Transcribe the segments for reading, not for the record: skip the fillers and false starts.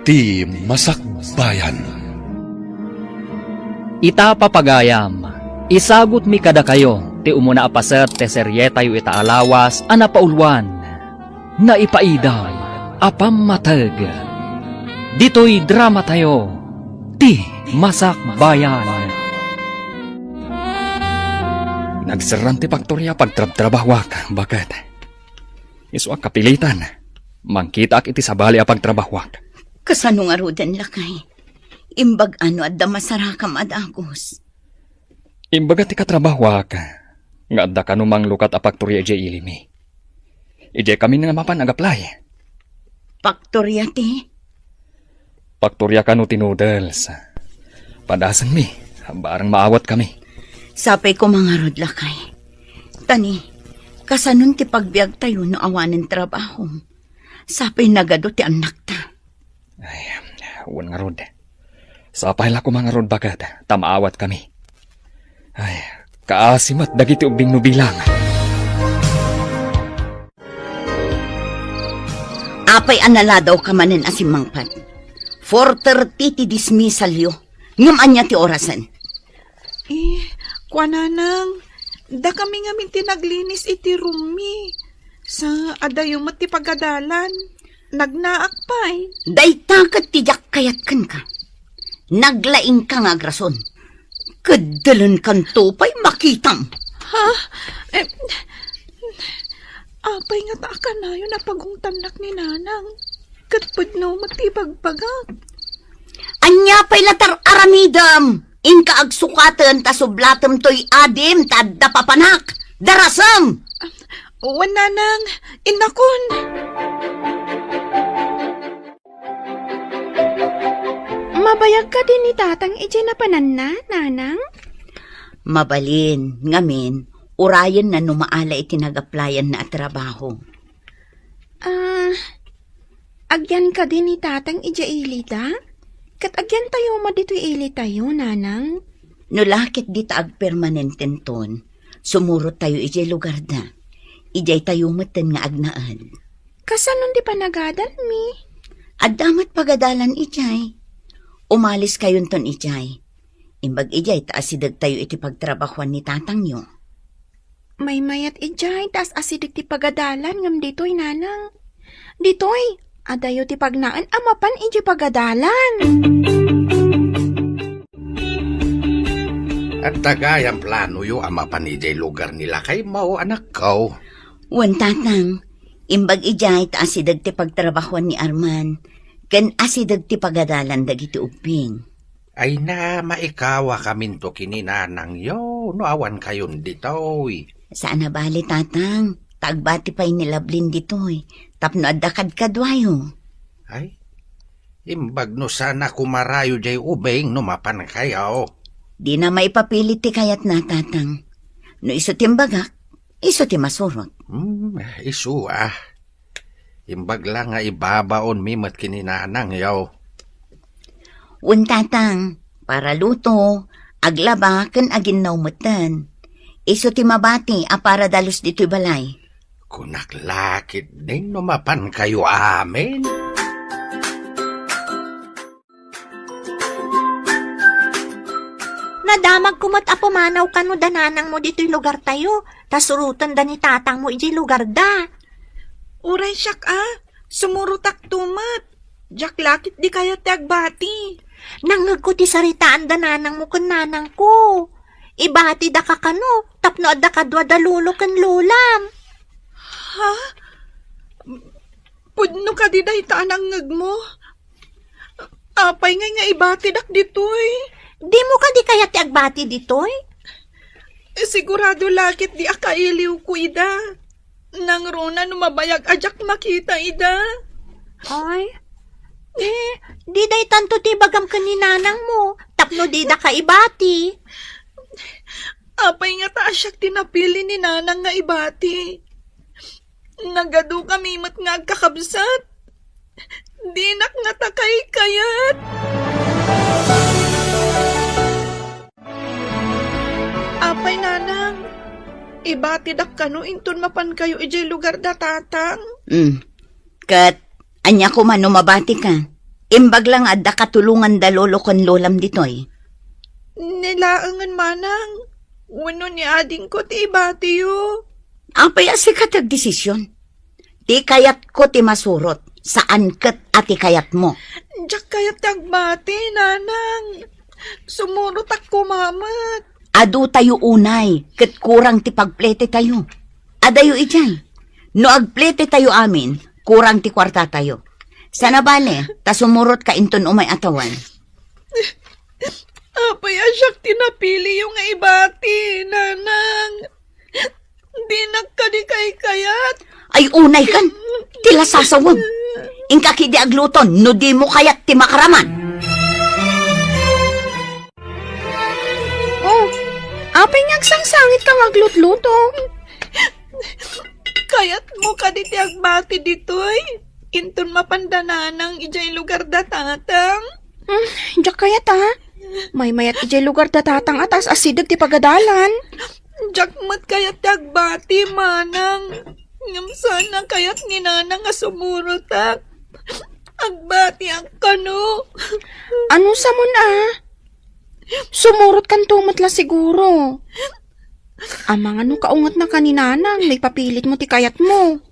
Ti Masakbayan. Ita papagayam, isagot mi kada kayo, ti umuna apaser te serye tayo itaalawas, anapaulwan, na ipaiday, apamatag. Dito'y drama tayo, ti Masakbayan. Nagsaran ti Paktorya pagtrabahwak, bakit? Iso ang kapilitan, mangkita ak iti sabali a pagtrabahwak. Kasano nga rodan lakay? Imbag ano at damasarakam adagos. Imbaga ti katrabahwak, nga adda kanumang lukat a Paktorya ije ilimi. Ije kami nga mapan ag-apply. Paktorya ti? Paktorya kanu ti noodles. Padasan mi, barang maawat kami. Sapay ko mga rod lakay. Tani, kasanon ti pagbiag tayo no awanin trabaho. Sapay nagado ti anak ta. Ay, uwan nga rod. Sapay la ko mga rod bagat, tamaawat kami. Ay, kaasimat dagiti ubing nubilang. Apay anala daw ka manin asimangpat. 4:30 ti dismissal yo. Ngam anya ti orasan. Kwananang, da kami nga minti naglinis iti rumi. Sa adayong ti pagadalan, nagnaak pa'y. Daytakat ti jak kayatkan ka. Naglaing ka nga agrason. Kadalan kan tupay makitam. Ha? Apay nga taaka na yun na pagungtamnak ni nanang. Katpad no matibagpagak. Anya pa'y latar aramidam. Inka agsukatan ta sublatem to'y adim tadda papanak. Darasam! Uwan nanang, inakon. Mabayag ka din ni tatang ije na pananna, nanang? Mabalin, ngamin, urayan na numaala itinag-applyan na trabaho. Agyan ka din ni tatang ije ilita? Kat agyan tayo dito ili tayo, nanang? No lakit di taag permanenten ton, sumurot tayo ije lugar da. Ijay tayo matan nga agnaan. Kasanon di pa nagadan mi? Adamat pagadalan ijay. Umalis kayon ton ijay. Imbag ijay taasidag tayo iti pagtrabahuan ni tatang nyo. May mayat ijay, tas asidik ti pagadalan ngam dito'y, nanang. Dito'y, adayo ti pagnaan amapan ije pagadalan. At tagayang plano yu amapan ijay lugar nila kay mao anak ko. Wan tatang, imbag ijay taasidag ti pagtrabahuan ni Arman. Ken asidag ti pagadalan dagiti uping. Ay na maikawa kamin to kininanang yo, no awan kayon ditoy. Saan na bali tatang? Tagbati pa'y nilablin ditoy. Tapno adakad kadwayo. Ay, imbag no sana kumarayo jay ubeng no mapan kayo. Di na maipapilit ti kayat na tatang. No iso timbagak, iso ti masurot. Isu ah. Imbag lang nga ibabaon mimat kininanang yaw. Un tatang, para luto, aglaba ken agin naumatan. Iso ti mabati a para dalos dito'y balay. Kunaklakit din numapan kayo amin. Nadamag kumat apumanaw ka no dananang mo dito'y lugar tayo. Tasurutan da ni tatang mo iji lugar da. Uray siyak sumurutak tumat. Jak lakit di kayo tagbati. Nangag ko ti saritaan dananang mo kun nanang ko. Ibati da ka kano, tapno adda kadwa da lulo kan lulam. Ha? Pudno ka di dahi taan ang ngag mo. Apay nga ibati dak ditoy. Di mo ka di kaya ti agbati ditoy? Sigurado lakit di akailiw ko ida. Nang rona numabayag ajak makita ida. Ay, di dahi tanto ti bagam ka ni nanang mo, tapno di da ka ibati. Apay nga taasyak tinapili ni nanang nga ibati. Nagado kami mat nga agkakabsat. Dinak nga takay kayat. Apay nanang, ibatidak kano inton mapan kayo ijay lugar da tatang. Kat, anya ko man mabati ka. Imbag lang adda katulungan da lolo kon lolam ditoy. Nilaangan manang. Wano ni ading ko ti ibati yo. Apay asi katag desisyon. Ti kayat ko ti masurot. Saan kat ati kayat mo? Diyak kayat tagbati, nanang. Sumurot ako, mamat. Adu tayo unay, kat kurang ti pagplete tayo. Adayo ijay. No agplete tayo amin, kurang ti kwarta tayo. Sana bale, ta sumurot ka inton umay atawan. Apay asyak tinapili yung ibati, nanang. Di nagkadikay kayat. Ay unay kan, tila sasawag. Ingka kidi agluton, no di mo kayat ti makaraman. Oh, apay ngagsangsangit kang aglut-luto. Kayat mo ka diti agbati ditoy. Inton mapandananang ijay lugar datatang. Diyak kaya ta. May mayat ijay lugar datatang atas asidag ti pagadalan. Jakmat kayat agbati, manang. Ngam sana kayat ni nanang nga sumurotak. Agbati ang kano. Ano sa mo na? Sumurot kan tumat la siguro. Amang ano kaungat na kaninanang, nagpapilit mo ti kayat mo.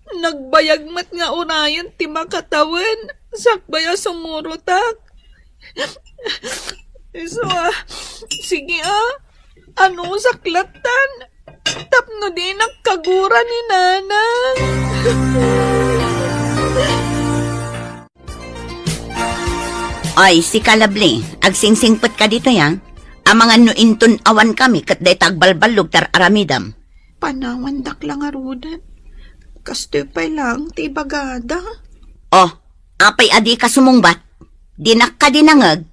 Nagbayagmat nga unayan ti makatawan. Sakbaya sumurotak. So, sige ano saklatan? Tapno di nagkagura ni nanang. Ay, si Kalabli, agsingsingpot ka dito ya. Amangan no inton awan kami kat day tagbalbalog tar aramidam. Panawan daklang arudan. Kastoy pa lang ti bagada. Oh, apay adi ka sumungbat. Dinak ka dinangag.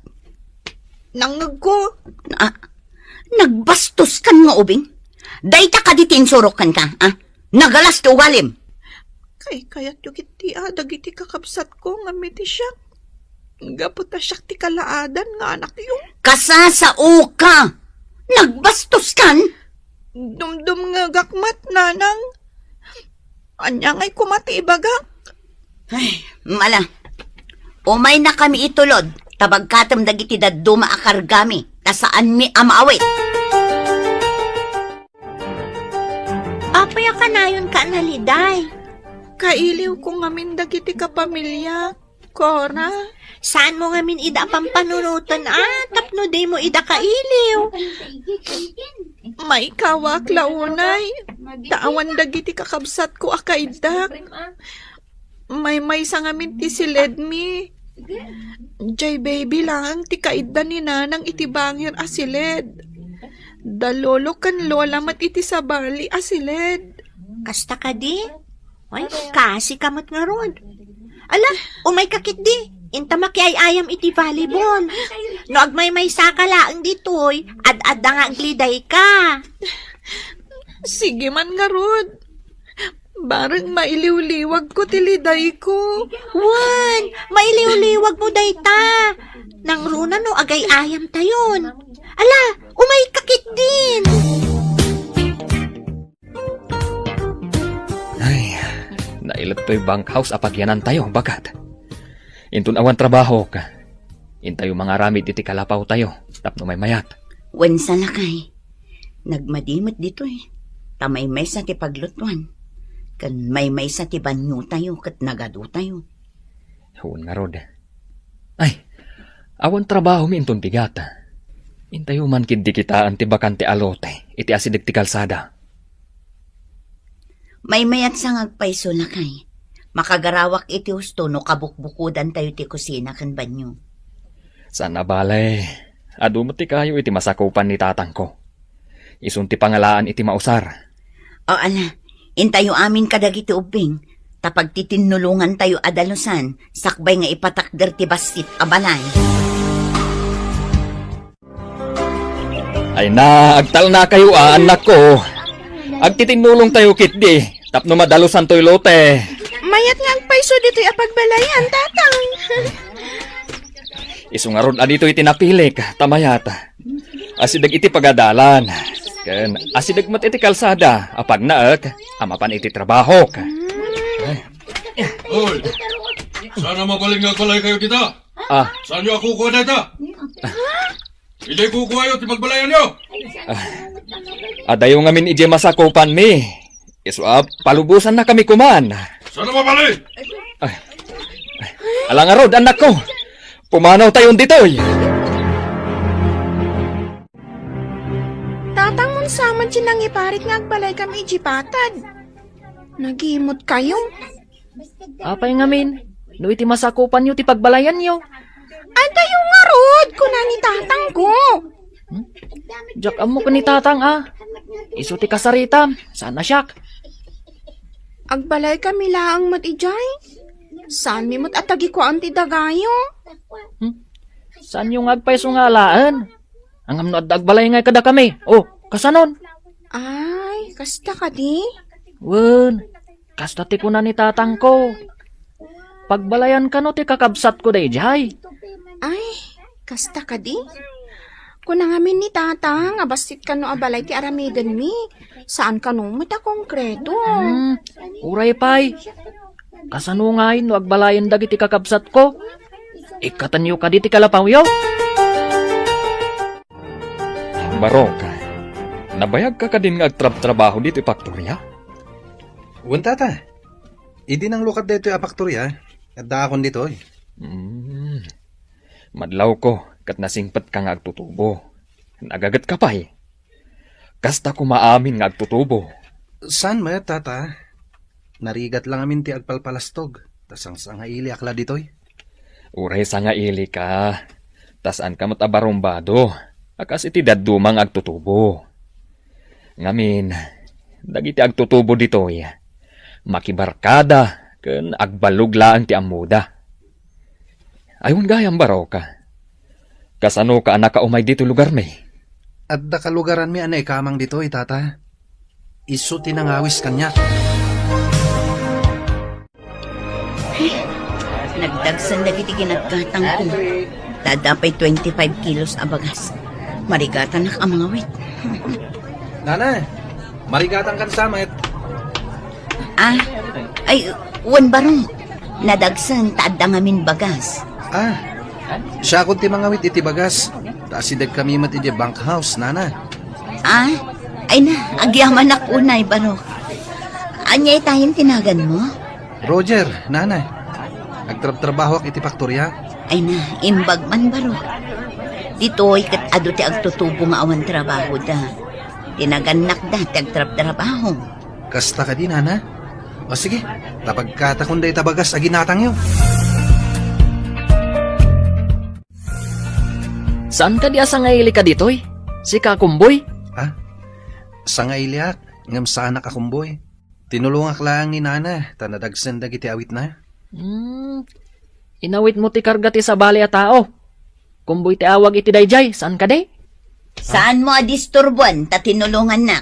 Nangag ko. Nagbastos kan nga ubing. Dayta ka ditin surokan ka, Nagalas ti ugalim. Kayat yung iti dagiti kakabsat ko nga miti siya. Gaputa siya ti kalaadan nga anak yung. Kasasao ka. Nagbastos kan. Dumdum nga gakmat, nanang. Anya nga'y kumati ibagak. Ay, mala. Umay na kami itulod. Tabagkatam dagiti daduma akargami. Tasaan mi amaawit. Apay ka na yun ka naliday. Kailiw ko ngamin dagiti kapamilya. Cora. Saan mo ngamin ida pampanunutan tapno day mo ida kailiw. May kawak launay. Taawan dagiti kakabsat ko akaidak. May sa ngamin ti siledmi. Jay baby lang ti kaida ni nanang itibangir asiled. Dalolo kan lola mat iti sabali asiled. Kasta ka di? Ay, kasi kamot nga ron. Ala, umay kakit di. Inta makiay ayam iti volleyball. No agmay sakalaang ditoy, ad-ad nga agliday ka. Sige man nga rod. Barang mailiw-liwag ko tiliday ko. Wan, mailiw-liwag mo dayta. Nang runa no agay ayam tayon. Ala, umay kakit din. Ay, nailat to'y bankhouse apagyanan tayo, bagat. Intun awan trabaho ka. Intayo mga ramid iti kalapaw tayo, tapno may mayat. Wensa na kay. Nagmadimot dito Tamay-may sa ti paglutuan. Kan may sa ti banyo tayo kat nagado tayo. Huwag nga rod. Ay, awan trabaho mi intun pigata. Intayo man kindi kitaan ti bakante alote, iti asidig ti kalsada. May mayat sa ngagpaiso na kay. Makagarawak iti husto no kabukbukudan tayo ti kusina kan banyo. Sana balay, adumati kayo iti masakupan ni tatang ko. Isunti pangalaan iti mausar. O ala, intayo amin kadag iti ubing. Tapag titinulungan tayo adalusan, sakbay nga ipatakder ti basit abalay. Ay na, agtal na kayo anak ko. Agtitinulong tayo kitdi, tapno madalusan to'y lote. Mayat nga agpaiso dito'y apagbalayan, tatang. Isungaron adito iti napilik, tamayata. Asidag iti pagadalan. Ken asidag mat iti kalsada, apag naek, amapan iti trabaho. Sana mabaling nga balay kayo kita. Ah, Saan nyo ako kuha na ita? Hindi kukuha yun, timagbalayan nyo. adayo ngamin ije masakupan mi. Palubusan na kami kuman. Sana mabalik. Alang arod, anak ko. Pumanaw tayon ditoy. Tatang mon saman sinang iparit nga agbalay kami ijipatad. Nagimot kayo. Apay ngamin, no iti masakupan nyo ti pagbalayan nyo. Adayo nga rod, kuna ni tatang ko. Jak amo ko ni tatang Isu ti kasarita, sana siyak. Agbalay kami laang mat ijay. Saan mi mo't atagi ko ang tidagayo? Saan yung agpay sungalaan? Ang amno at agbalay nga kada kami. Oh, kasanon? Ay, kasta ka di? Wen, kasta ti kuna ni tatang ko. Pagbalayan ka no ti kakabsat ko day jay. Ay, kasta ka di? Kuna ngamin ni tatang, abasit ka no abalay ti aramiden mi. Saan ka no mata konkreto? Uray pay. Kasano ngay no agbalayan dagiti kakabsat ko. Ikatanyo ka di ti kalapaw yo. Barok, nabayag ka din nga agtrab-trabaho dito ipaktorya? Uwan tata. Idi nang lukat dito yung apaktorya. At daakon dito eh. Madlaw ko, kat nasingpat ka nga agtutubo. Nagagat ka pa eh. Kasta ko maamin nga agtutubo. Saan mo tata? Narigat lang amin ti agpalpalastog. Tasang nga ili akla dito eh. Uray sa nga ili ka. Tasan ka matabarumbado. Akas iti dadumang agtutubo. Ngamin, dagiti agtutubo dito eh. Makibarkada, ken agbalog lang ti amuda. Ayun gayam baro ka. Kasano ka anak ka umay dito lugar may? At da kalugaran mi anay kamang dito eh tata. Isu tinangawis kanya. Nagdagsan dagiti ginaggatang ko. Dadapay 25 kilos abagas. Marigatan na ang mga wit. Nana, marigatan kan samet. Ay, uwan barong. Nadagsan taadda ngamin bagas. Siya akong ti mga wit iti bagas. Taasidag kami mat iti bank house, nana. Ay na, agyaman ak unay barok. Anyay tayong tinagan mo? Roger, nana. Agtrab-trabaho ak iti faktorya. Ay na, imbag man barok. Dito'y kat ado ti agtutubo nga awan trabaho da. Tinaganak da ti agtrab-trabaho. Kasta ka di, nana. O sige, tapagkatakon da itabagas aginatang yun. Saan ka di asa nga ili ka ditoy? Si Kakumboy? Sa nga iliak, ngam sa anak akumboy. Tinulungak lang ni nana, tanadagsan dagiti awit na. Inawit mo ti karga ti sabali a tao. Kumboy ti awag iti dayjay, saan ka de? Saan mo adisturbuan ta tinulungan na?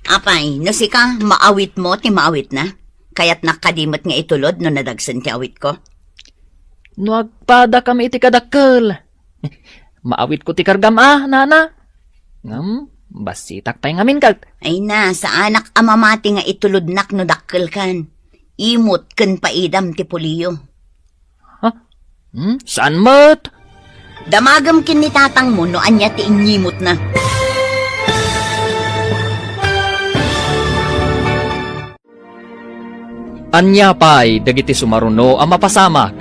Apay, no si ka, maawit mo ti maawit na? Kaya't nakadimot nga itulod no nadagsan ti awit ko? No agpada kami iti kadakkel. Maawit ko ti kargam nana. Basitak pa'y ngamin kag. Ay na, sa anak amamati nga itulod nak no dakkel kan. Imot ken paidam ti puliyo. Saan mat? Damagam kin ni tatang mo no anya ti inyimot na. Anya pa'y dagiti sumaruno ang mapasamak.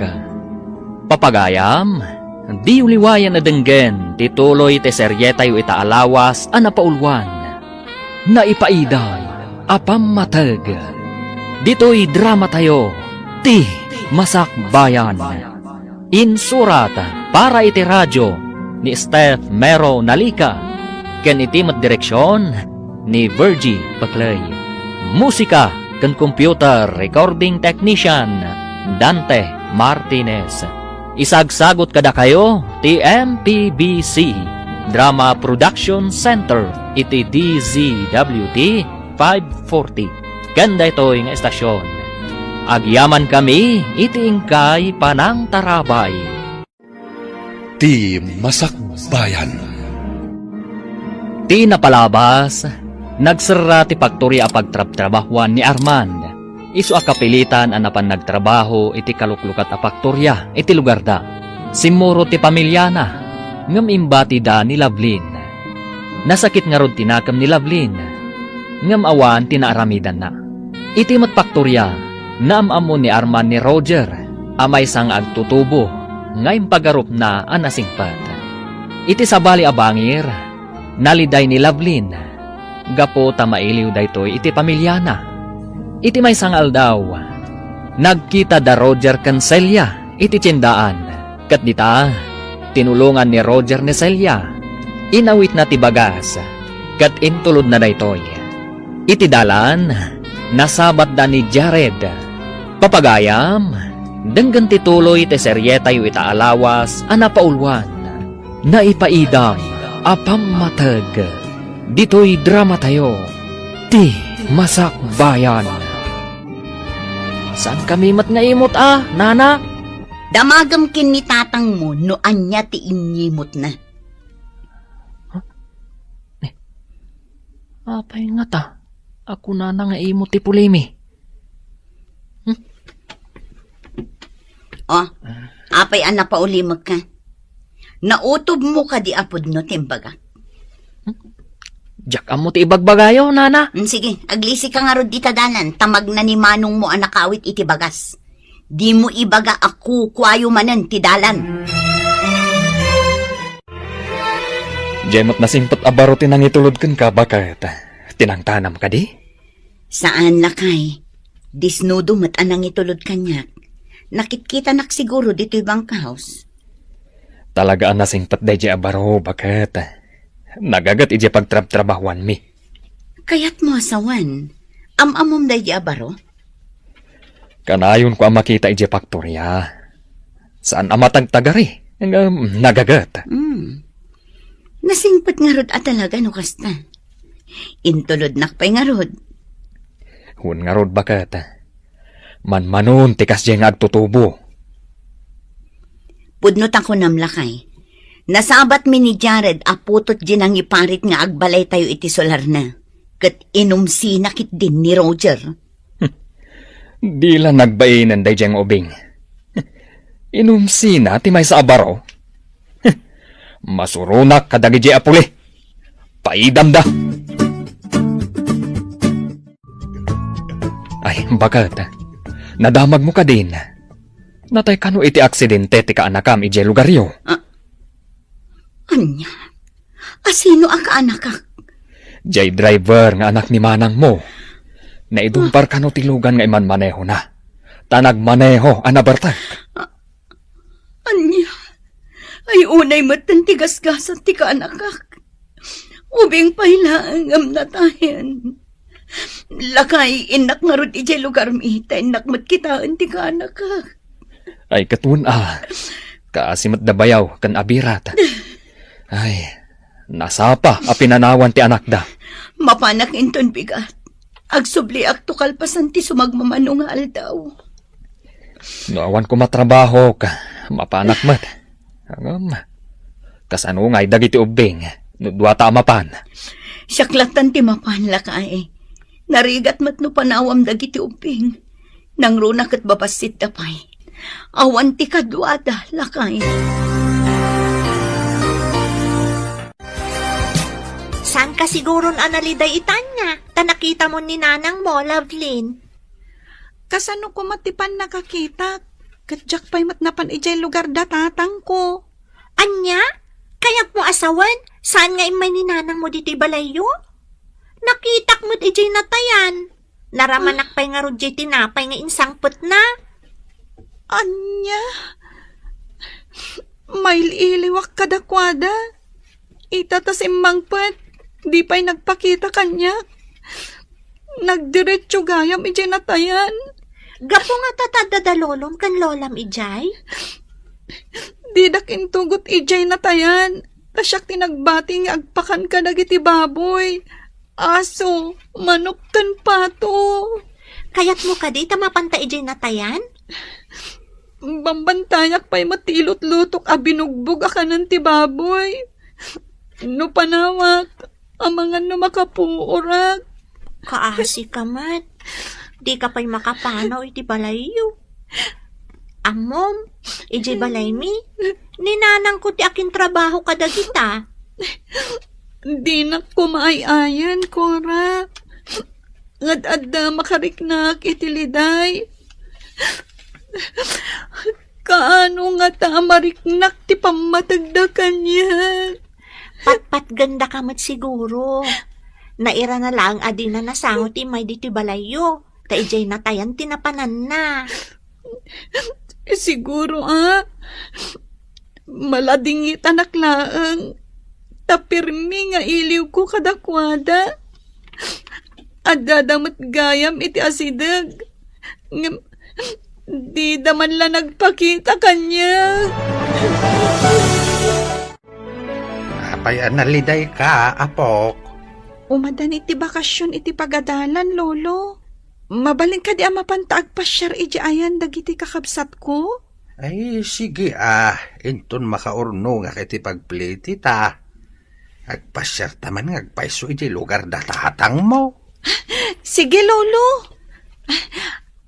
Papagayam, di uliwayan na denggen, tituloy te seryetayo itaalawas a napaulwan. Naipaiday, apamatag. Dito'y drama tayo, ti Masakbayan. Insurat para iti radyo ni Steph Mero Nalika. Ken iti direksyon ni Virgie Paclay. Musika ken computer recording technician Dante Martinez. Isagsagot kada kayo ti MPBC Drama Production Center iti DZWT 540. Ganda ito'y nga estasyon. Agyaman kami iti ingkay panang tarabay. Ti Masakbayan. Ti napalabas, nagsara ti pagturi a pagtrab-trabahuan ni Armand. Isu akapilitan anapan nagtrabaho iti kaluklukat a faktorya iti lugar da. Simuro ti pamilya na. Ngam imbati da ni Lovelyn. Nasakit nga rod tinakam ni Lovelyn. Ngam awan tinaaramidan na. Iti matpaktorya, naamamo ni Arman ni Roger, amay sang agtutubo, ngayon pagarup na anasingpat. Iti sabali abangir, naliday ni Lovelyn, gapo tamailiw daytoy iti pamilya na. Iti may sangal daw, nagkita da Roger kan Celia, iti tindaan, kat dita, tinulungan ni Roger ni Celia, inawit na ti bagas, kat intulod na daytoy. Iti dalan, nasabat da ni Jared. Papagayam, denggan tituloy ti serye tayo itaalawas, anapaulwan, naipaidam, apamatag. Dito'y drama tayo, ti masakbayan. Saan kami mat nga imot nana? Damagam kin ni tatang mo no anya ti inyimot na. Apay nga ta, ako na nga imot ti pulimi. Oh, apay ana pa ulimag ka. Nautob mo ka di apod no timbaga. Diyak amo ti ibagbagayo, nana. Sige, aglisi ka nga rod di tadanan, tamag na ni manong mo anakawit iti bagas. Di mo ibaga ako kwayo manan ti dalan. Jemot na simpot abaro tinang itulod kan ka, bakit? Tinangtanam ka di? Saan lakay? Disnudo mat anang itulod kanyak. Nakitkita nak siguro dito ibang house. Talagaan na simpot day abaro, bakit? Nagagat ije pagtrab-trabahuan mi. Kayat mo asawan, amamom day abaro? Kanayon ko ang makita ije faktorya. Saan amatagtagari? Nagagat. Nasingpat nga rod at talaga no kasta. Intulod nakpay nga rod. Hun nga rod bakit? Manmanon tikas diyang agtutubo. Pudnot ako namlakay. Nasabat mi ni Jared aputot din ang iparit nga agbalay tayo iti solar na. Kat inumsinakit din ni Roger. Di lang nagbainan day diyang ubing. Inumsina ti may sa abaro. Masurunak kadagi di apuli. Paidam da. Ay, bakit? Nadamag mo ka din. Natay kano iti aksidente ti kaanakam ije lugaryo. Anya? Asino ang kaanakak? Jay driver nga anak ni manang mo. Naidumpar kano tilugan nga iman maneho na. Tanag maneho anabartag. Anya? Ay unay matan ti gasgasan ti kaanakak. Ubing pailaang amnatayan. Lakay inak nga rod ije lugar mi. Inak matkitaan ti kaanakak. Ay katun Kaasimat da bayaw kan abirat. Ay, nasapa a pinanawan ti anak da. Mapanak inton bigat. Agsubli ak tukal pasan ti sumagmamano nga aldaw. Noawan ko matrabaho ka, mapanak mat. Kasano nga'y dagiti ubing, nudwata mapan. Siyaklatan ti mapan lakay. Narigat mat no panawam dagiti ubing. Nang runak at babasit tapay. Awan ti kadwada lakay. Saan ka siguron analiday itanya? Ta nakita mo ni nanang mo, Lovelyn. Kasano ko matipan nakakita? Kadyak pa'y matnapan ijay lugar da tatang ko. Anya? Kayak mo asawan? Saan nga imay ni nanang mo dito'y balayo? Nakitak mo't ijay natayan. Naramanak pa'y nga rudjay tinapay nga insangpot na. Anya? May iliwak kadakwada. Itatas imangpet. Di pa'y nagpakita kanya. Nagdiretso gayam ijay natayan. Gapo nga tatadadalolom kan lolam ijay? Di dakintugot ijay natayan. Tasyak tinagbati nga agpakan ka dagiti baboy. Aso, manok kan pato. Kayat mo ka di tamapanta ijay natayan? Bambantayak pa'y matilot-lutok a binugbog akanan ti baboy. No panawak, ang mga no makapuurak. Kaasi ka mat. Di ka pa'y makapanaw iti balayo. Amom, iti balay mi. Ninanang ko ti aking trabaho kadagita. Di na kumaayayan, Cora. Ad-adda makariknak itiliday. Kaano nga ta mariknak ti pamatagda kanya. Patpat ganda ka mat siguro. Naira na lang adi na nasangot ti may diti balayo. Ta ijay natayan tinapanan na. Siguro maladingit anak laang. Tapirmi nga iliw ko kadakwada. Adadamat gayam iti asidag. Di daman lang nagpakita kanya. Apay analiday ka, apok. Umadan iti bakasyon iti pagadalan, lolo. Mabaling ka di mapantaag pasyar iti ayan dagiti kakabsat ko. Ay, sige inton makaurno nga kiti pagpliti ta. Agpasyar taman nga agpaiso iti lugar datatang mo. Sige, lolo.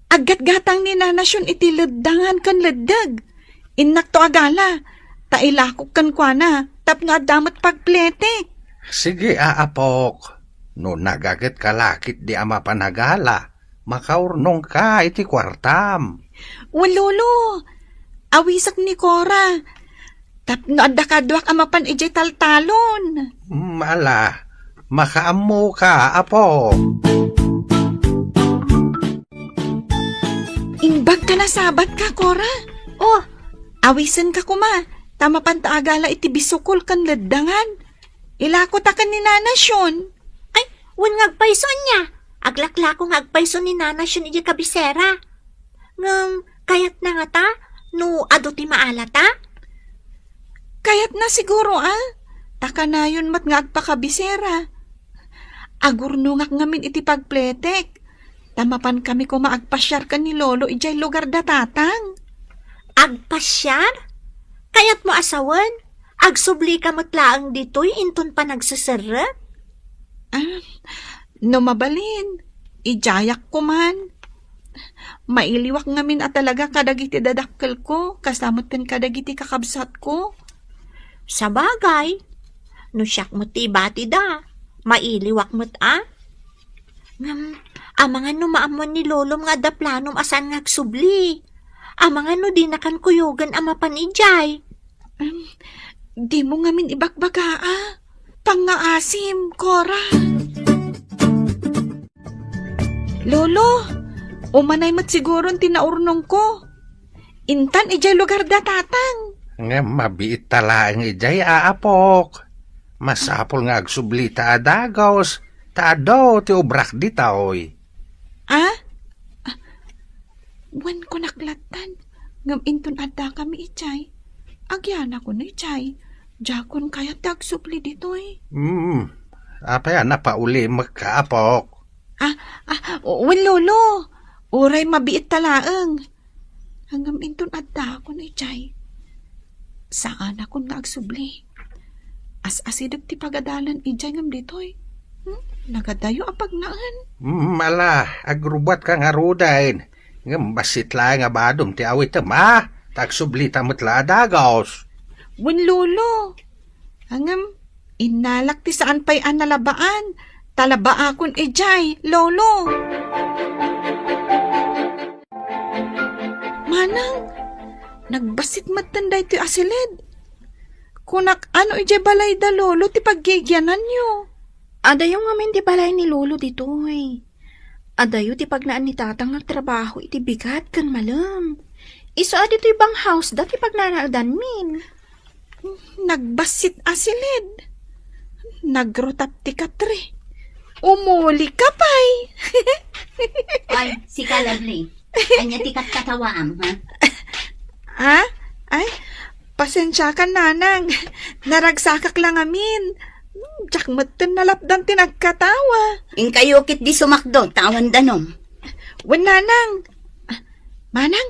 Agat-gatang ni nanasyon iti ledangan kan ledag. Inak to agala. Tailakok kan kwa na. Tap nga damat pagplete. Sige, apok. No nagaget kalakit di ama panagala. Makaurnong ka iti kwartam. Lolo. Awisak ni Cora. Tap no adakadwak amapan ijay taltalon. Mala, makaammo ka, apok. Imbag ka na sabat ka, Cora. Oh, awisan ka kuma. Tama pantaagala iti bisukol kan ledangan. Ilako ta kan ni nanasyon. Ay, wan ngagpayson niya. Aglaklako ngagpayson ni nanasyon iti kabisera. Kayat na nga ta? No, ado ti maala ta? Kayat na siguro, Taka na yun mat nga agpakabisera. Agurno ngak ngamin iti pagpletek. Tamapan kami ko maagpasyar ka ni lolo ijay lugar datatang. Agpasyar? Kayat mo asawan? Agsubli ka matlaang dito'y inton pa nagsasarap? No mabalin, ijayak ko man. Mailiwak ngamin at talaga kadagiti dadakkel ko, kasamot kan kadagiti kakabsat ko. Sa bagay, no siyak mo ti bati da, mailiwak mo't amangan no maamon ni lolom nga da planom asan ngagsubli. Amangan no di nakan kuyogan amapan ijay. Di mo ngamin ibagbaga, Pangaasim, Cora. Lolo, umanay mat siguro tinaurnong ko. Intan ijay lugar datatang. Nga mabiit tala ang ijay, apok. Masapol nga agsubli ta adagos. Ta adaw ti ubrak di taoy. Wan ko naklatan. Ngam inton adda kami ijay. Agyana ko na ijay. Jakon kaya tagsupli ditoy. Apay napauli magkaapok. Lolo. Uray mabiit talaang. Hanggang inton adda ko na ijay. Saan ako nagsubli? As-asidag ti pagadalan ijay ngam ditoy. Nagadayo apag naan. Mala, agrubat ka nga rudain. Nga basit lang nga badom ti awit tagsubli tamot la adagaos. Lolo. Hangam, inalak ti saan pa'y analabaan. Talaba akon ijay, lolo. Manang, nagbasit matanda iti asilid. Kunak ano ijay balay da lolo ti paggigyanan nyo. Adayo ngamin di balay ni lolo ditoy. Adayo ti pagnaan ni tatang nagtrabaho iti bigat kan malam. Iso adito ibang house dati pagnanaadan min. Nagbasit asilid. Nagrotap ti katre. Umuli ka pa'y. Ay, si Lovely. Anya tikat katawaam, Ay, pasensya ka nanang. Naragsakak lang amin. Diyak matan nalapdan tinagkatawa. Ingkayokit di sumakdo, tawan danom. Wan nanang. Manang,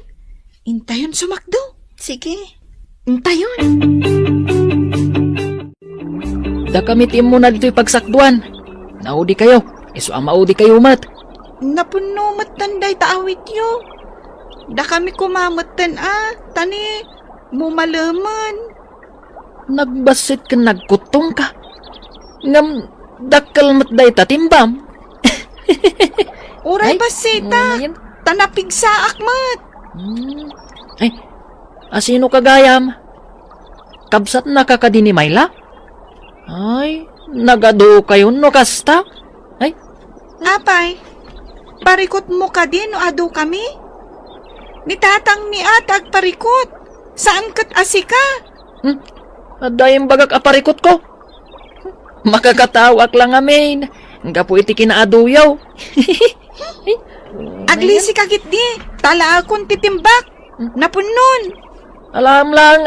intayon sumakdo. Sige. Intayon. Da kami tim mo na dito'y pagsakduan. Naudi kayo. Iso ang maudi kayo mat. Napunumat tanday taawit yo. Da kami kumamatan tani mumalaman. Nagbasit ka nagkutong ka. Ngam dakkel mat day tatimbam. Uray Ay, basita, yan. tanapig sa akmat. Ay, asino kagayam? Kabsat na kakadini Mayla? Ay, nagado kayo no kasta? Ay, Apay, parikot mo ka din o ado kami? Nitatang ni atag parikot. Saan kat asika? adayang bagak aparikot ko. Makakatawak lang amin. Nga po iti kinaaduyaw. Aglisi kagit di, tala akong titimbak. Napunon. Alam lang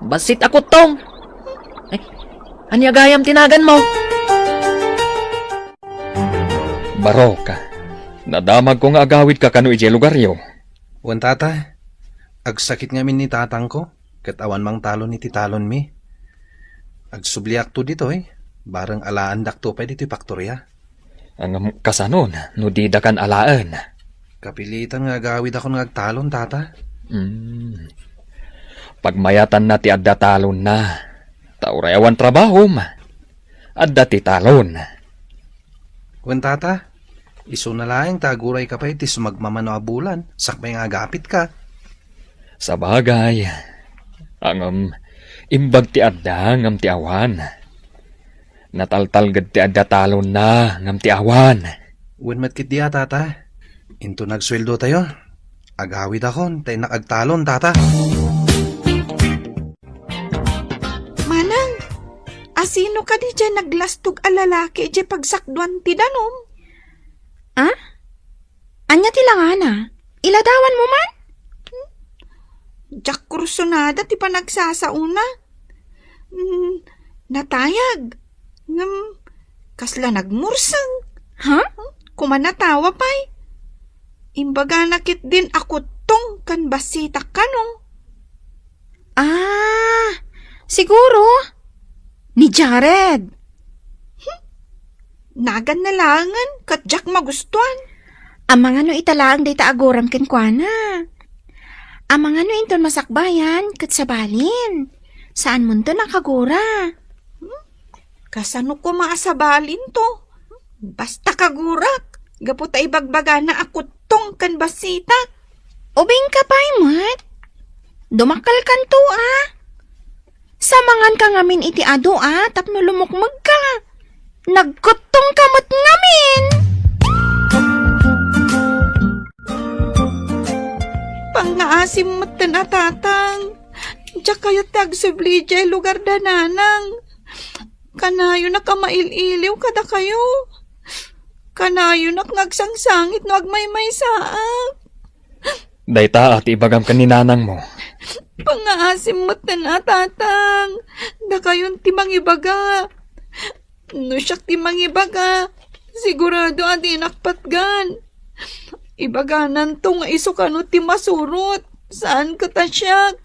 basit ako tong. Ay, anya gayam tinagan mo? Barok, nadamag ko nga agawid ka kanu ije lugaryo. Wan tata, agsakit nga min ni tatang ko, kat awan mang talon iti talon mi. Agsubliak to dito barang alaan dakto pa dito paktorya. Ang kasanon, no di da kan alaan. Kapilitan nga agawid ako ng agtalon, tata. Pagmayatan na ti adda talon na, tauray awan trabaho ma. Adda ti talon. Wan tata, iso na laeng taguray ka pa iti sumagmamano a bulan, sakmay nga agapit ka. Sa bagay, ang imbag ti adda ngam ti awan. Nataltalgad ti adda talon na ngam ti awan. Wan matkit diya, tata. Into nagsweldo tayo. Agawid akon, tayo nakagtalon, tata. Manang, asino ka di dyan naglastog a lalaki di pagsakduan ti danom? Anya tilangana? Iladawan mo man? Jack kursunada ti panagsasauna. Natayag. Kasla nagmursang. Ha? Kumanatawa pa'y. Imbaga nakit din ako tong kan basita kanong. Siguro. Ni Jared. Nagan na langan kat Jack magustuhan. Amang ano italaang day taagoram kenkwana. Amang ano inton masakbayan kat sabalin. Saan mo to nakagura? Kasano ko maasabalin to? Basta kagurak. Gaputa ibagbaga na ako tong kan basita. Ubing ka pa'y mat. Dumakal kan to Samangan ka ngamin iti ado tapno lumukmag ka. Nagkutong kamot ngamin. Pangaasim mat na tatang. Diyak kayo tagsubli jay lugar dananang. Kanayo na kamaililiw kada kayo. Kanayo na ngagsangsangit no agmay-may saak. Dayta at ibagam ka ni nanang mo. Pangaasim mat na tatang. Da kayon timang ibaga. No siyak timang ibaga. Sigurado adi nakpatgan. Ibaganan to nga iso kano ti masurot. Saan ka ta siyak?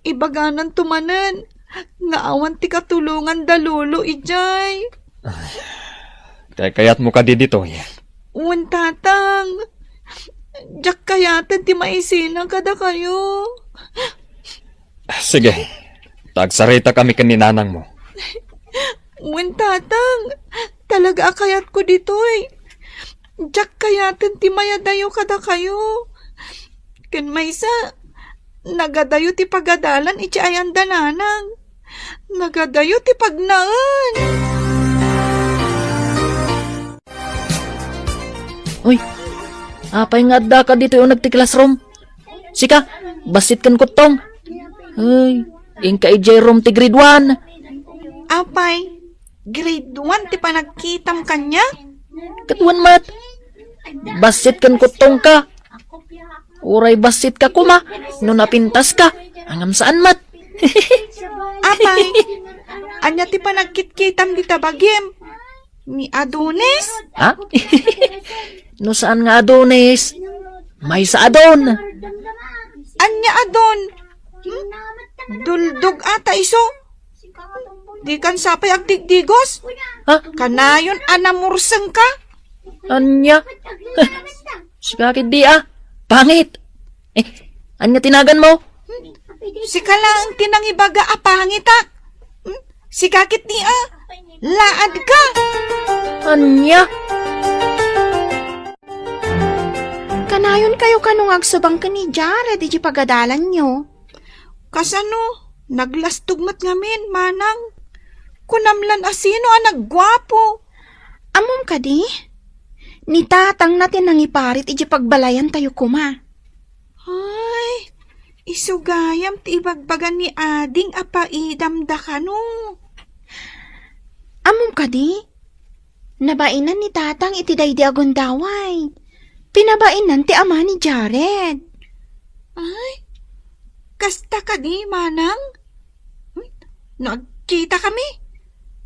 Ibaganan tumanan. Nga awan ti katulungan dalulo ijay. Kayat mo ka di dito. Uwan tatang. Diyak kayatan ti maisina kada kayo. Sige, tagsarita kami ka ni nanang mo. Uwan tatang. Talaga akayat ko ditoy. Diyak kayatan ti mayadayo kada kayo. Ken maysa, nagadayo ti pagadalan iti ayan dananang. Nagadayo ti pagnaan. Uy, apay nga adda ka dito yung nagti-classroom. Sika, basit kan kutong. Ay, ingka ijay room ti grade 1. Apay, grade 1 ti panagkitam kanya? Katuan mat. Basit kan kutong ka. Uray basit ka kuma. No napintas ka. Angam saan mat. Apay, anya ti panagkitkitam di tabagim. Ni Adonis? Ha? No saan nga Adonis? May sa Adon. Anya Adon? Duldog ata iso? Di kan sapay agdigdigos? Ha? Kanayon anamurseng ka? Anya? Sikakit di Pangit. Anya tinagan mo? Si lang tinangibaga apangita. Si kakit ni laad ka. Anya? Kanayon kayo kanong agsubang ka ni Jared, iti pagadalan nyo. Kasano, naglastugmat ngamin, manang. Kunamlan asino naggwapo. Amom ka di? Ni tatang natin nang iparit, iti pagbalayan tayo kuma. Ay, isugayam ti ibagbagan ni ading apaidam da kano. Amom ka di? Nabainan ni tatang iti daydi agundaway. Pinabainan ti ama ni Jared. Ay, kasta ka di, manang? Nagkita kami.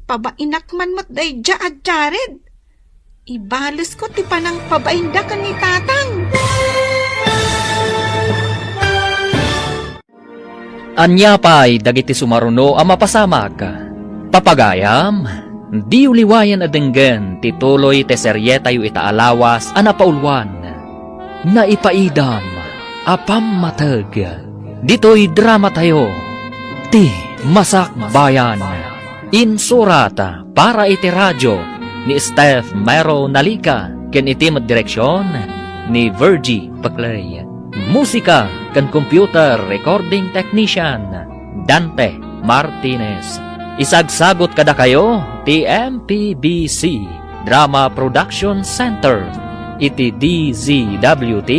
Pabainak man mo't day at Jared. Ibalas ko ti panang pabainda ka ni tatang. Anya pa'y dagiti sumaruno ang mapasamag. Papagayam, di uliwayan adenggen tituloy te serye tayo itaalawas anapaulwan. Naipaidam, apam matag. Dito'y drama tayo. Ti Masak Bayan. Insurata para iti radyo ni Steph Mero Nalika ken iti direksyon ni Virgie Paclay. Musika kan computer recording technician Dante Martinez. Isagsagot kada kayo ti MPBC Drama Production Center iti DZWT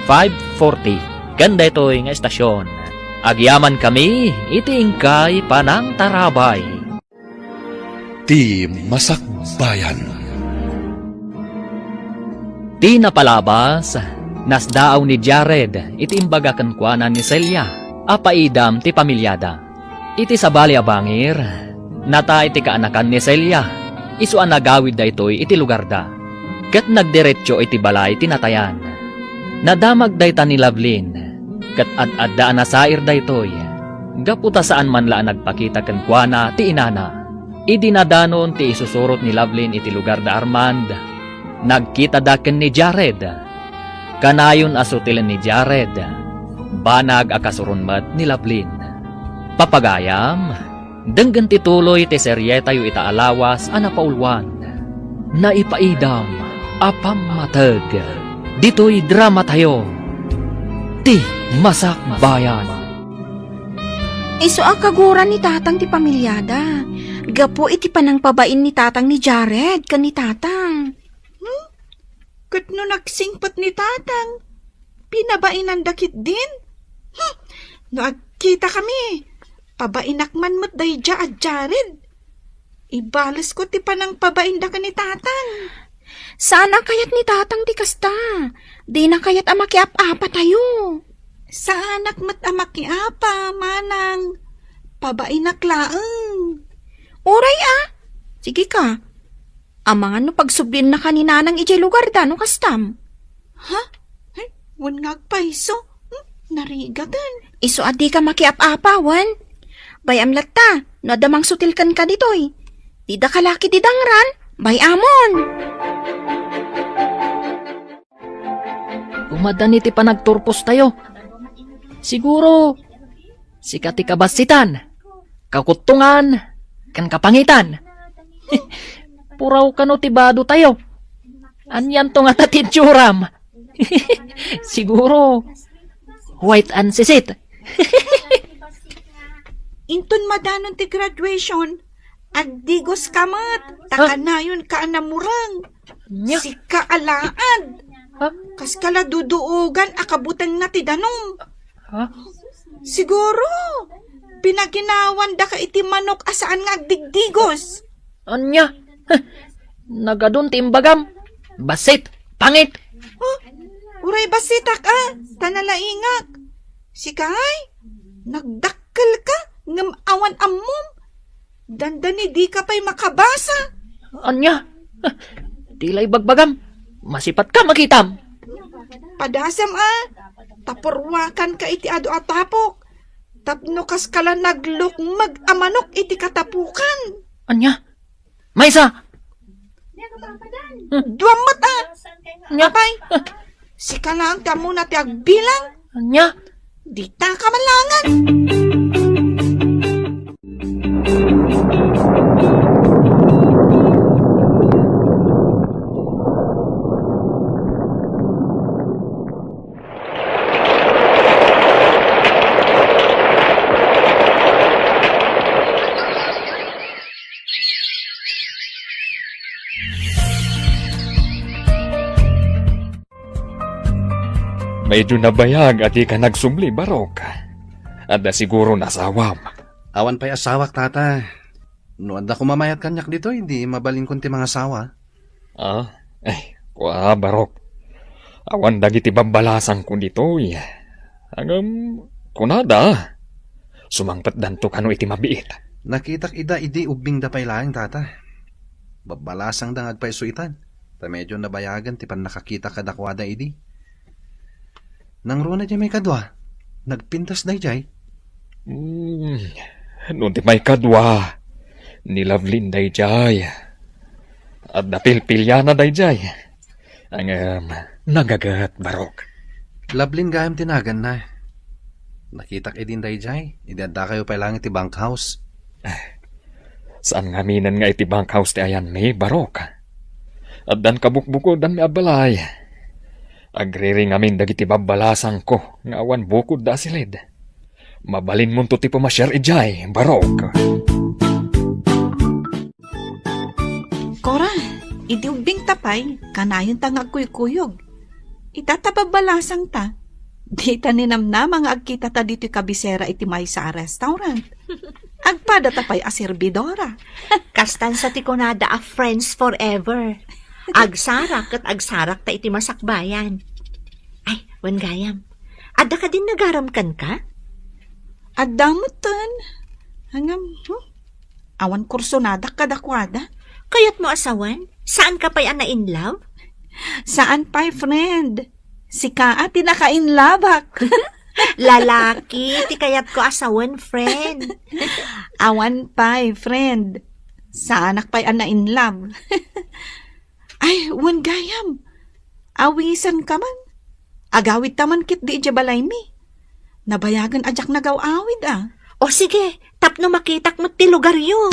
540. Kanda ito'y nga estasyon. Agyaman kami iti ingkay panang tarabay. Ti Masak Bayan. Di napalabas, nasdaaw ni Jared iti imbaga kankwanan ni Celia, apaidam ti pamilyada. Iti sabali abangir, nata iti kaanakan ni Celia, isuan nagawid da ito'y iti lugar da. Kat nagdiretso iti balay tinatayan. Nadamag da ita ni Lovelyn, kat ad-adda na sair da ito'y. Gaputa saan man laan nagpakita kankwana ti inana. Idinadanon ti isusurot ni Lovelyn iti lugar da Armand. Nagkita daken ni Jared. Kanayon asutilan ni Jared. Banag akasurunmat ni Lovelyn. Papagayam, denggan tituloy ti serye tayo itaalawas anapaulwan. Naipaidam, apam matag. Dito'y drama tayo. Ti Masak Bayan. Iso ang kaguran ni tatang ti pamilyada. Gapo iti panang pabain ni tatang ni Jared kan ni tatang. Kat no nagsingpot ni tatang, pinabainan dakit din. No agkita kami, pabainak man mo't day at Jared. Ibalas ko ti panang pabainda ka ni tatang. Sana kayat ni tatang ti kasta. Di na kayat amakiap-apa tayo. Sa anak mo't amakiapa, manang. Pabainak laeng. Uray Sige ka. Amangan no pagsublin na kanina ng ijay lugar da no kastam. Ha? Ay, wan ngagpaiso. Narigatan. Iso adi ka makiap-apa, wan. Bayam latta, no adamang sutilkan ka ditoy. Dida kalaki didangran, bayamon. Umadan iti panagturpos tayo. Siguro, sikati kabasitan, kakutungan, kan kapangitan. Puraw kano tibado tayo. Anyan to nga tatitsuram. Siguro, white and sisit. Inton madanon ti graduation, agdigos kamat, takanayon ka anamurang. Nya. Si kaalaan. Ha? Kas kala duduogan akabutang na ti danom. Ha? Siguro, pinaginawan da ka iti manok asaan nga agdigdigos. Anya? Nagadun timbagam. Basit, pangit. Uray basitak tanalaingak. Si kay, nagdakkel ka, ngam awan ammom. Dandani di ka pa'y makabasa. Anya? Tilay bagbagam. Masipat ka makitam. Padasam tapurwakan ka iti ado atapok. Tapno kas kala naglukmag amanok iti katapukan. Anya? Maysa! Duwang mata! Nya, Apay! Sika lang ka muna ti agbilang. nya. Di ta ka malangan. Medyo nabayag at di ka nagsumli, Barok. At na siguro nasawam. Awan pa'y asawak, tata. Noon da kumamayat kanyak dito, hindi mabalin kunti mga asawa. Kuha, Barok. Awan dagiti babalasan ko dito, kunada. Sumangpat danto kano iti mabiit. Nakitak ida idi ubing da pa'y laing, tata. Babalasang dangag pa'y suitan. Ta medyo nabayagan ti pan nakakita kadakwada idi. Nang runa di may kadwa, nagpintas day jay. Noon ti may kadwa, nilavlin day jay. At napilpilyana day jay. Ang nagagat, Barok. Lablin gayam tinagan na. Nakitak idin day jay, idada kayo pa lang iti bank house. Saan nga minan nga iti bank house ti ayan may, Barok? At dan kabukbuko dan may abalay. Agriring amin dagiti babalasan ko, nga awan bukod da silid. Mabalin mo to ti pumasyar ijay, Barok. Cora, idi ubing tapay, kanayon ta nga kuykuyog. Itatababalasang ta. Di ta ninamnam nga agkita ta dito kabisera iti may sa restaurant. Agpada tapay a servidora. Kastan sa tikonada a friends forever. Agsarak at agsarak ta iti masakbayan. Ay, wan gayam. Adda ka din nagaramkan ka? Adamutan. Hangam, awan kursonada kadakwada. Kayat mo asawan? Saan ka pa'y ana in love? Saan pa'y friend? Si Kaa tinaka-in love. Lalaki, ti kayat ko asawan, friend. Awan pa'y friend. Saan pa'y ana in love? Ay, wan gayam. Awisan ka man. Agawid taman kit di balay mi. Nabayagan ajak nagaw-awid O sige, tapno makitak mo ti lugaryo.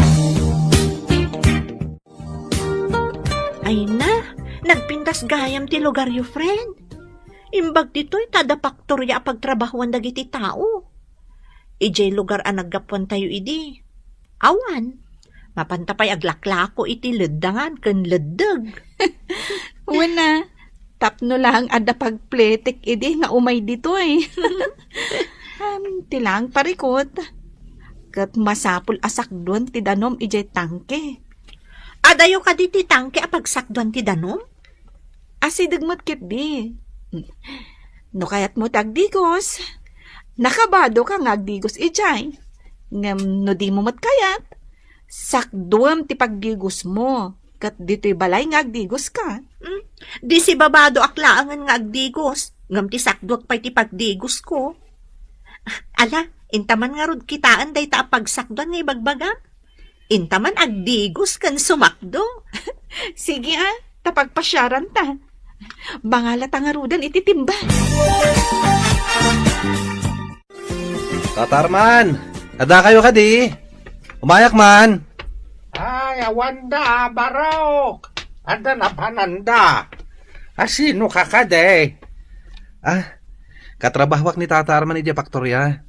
Ay na, nagpintas gayam ti lugaryo, friend. Imbag dito'y tada paktorya pagtrabahuan dagiti tao. Ijay lugar ang naggapuan tayo idi. Awan, mapantapay aglaklako iti ledangan ken ledeg. Wala. Tapno lang ada pagpletik idi nga umay dito tilang parikot. Kat masapul asakdon ti danom ijay tangke. Adayo ka di ti tangke apagsakduan ti danom? Asidagmat kit di. No kayat mo tagdigos. Nakabado ka nga agdigos ijay. Ngam no di mo mat kayat. Sakduam ti pagdigos mo. Kat dito'y balay nga agdigos ka. Di si babado aklaangan nga agdigos. Ngam ti sakduak pa'y ti pagdigos ko. Ala, intaman nga rod kitaan day ta pagsakduan nga ibagbaga. Intaman agdigos kan sumakdo. Sige tapagpasyaran ta. Bangala ta nga rodan ititimba. Tatarman, ada kayo ka di. Umayak man. Ay, awanda, Barok. Ada na pananda. Asino ka ka, de? Katrabahwak ni Tata Arman iti Paktorya.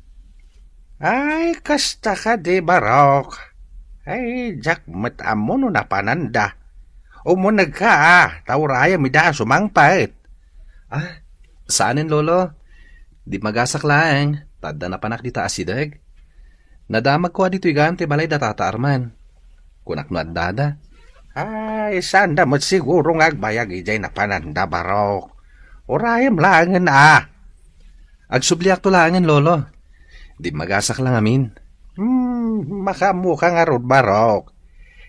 Ay, kasta ka, de, Barok. Ay, jak amo no na pananda. Umunag ka, tauraya mida sumangpait. Saanin, Lolo? Di magasak lang. Tada na panak di taasidag. Nadamag ko dito igam ti balay da Tata Arman. Kunak no dada. Ay, sanda mo't siguro nga agbayag ijay na pananda, Barok. Urayam langan Agsubliak to langan, Lolo. Di magasak lang amin. Makamuka nga rod, Barok.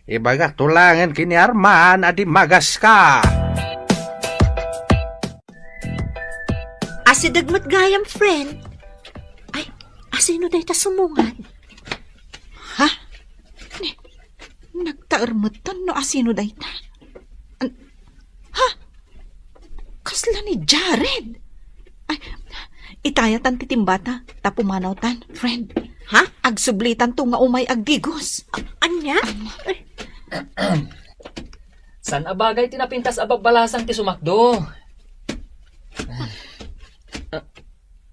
Ibaga tulangan kini Arman adi magas ka. Asidagmat gayam, friend. Ay, asino day ta sumungan? Nagtaarmutan no asino day ta. Jared! Ay, itayatan titimbata, tapumanaw tan, friend. Ha? Agsublitan to nga umay agdigos. Anya? San abagay tinapintas abagbalasang ti sumakdo?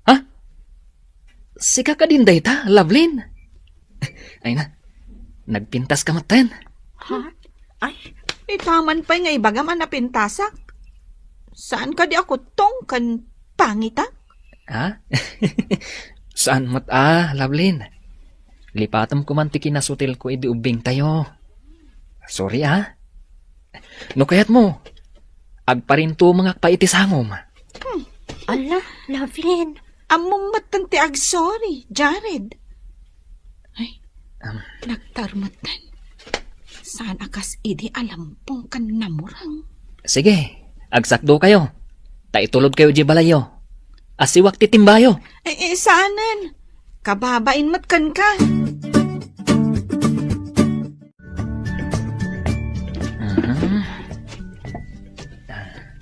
Ha? Sika ka din dayta, Lovelyn? Ay na, nagpintas ka maten. Ha? Ay, Itaman pa'y nga ibagaman na pintasak. Saan ka di ako tong kan pangita? Ha? Saan mat Lovelyn? Lipatam ko man ti kinasutil ko idi ubing tayo. Sorry No kayat mo, agparinto mga paitisangom. ala, Lovelyn. Among matan ti sorry, Jared. Ay, nagtarmatan. Saan akas idi alam pong kan namurang? Sige, agsakdo kayo. Taitulod kayo di balayo. Asiwak ti timbayo. Saanan? Kababain matkan ka.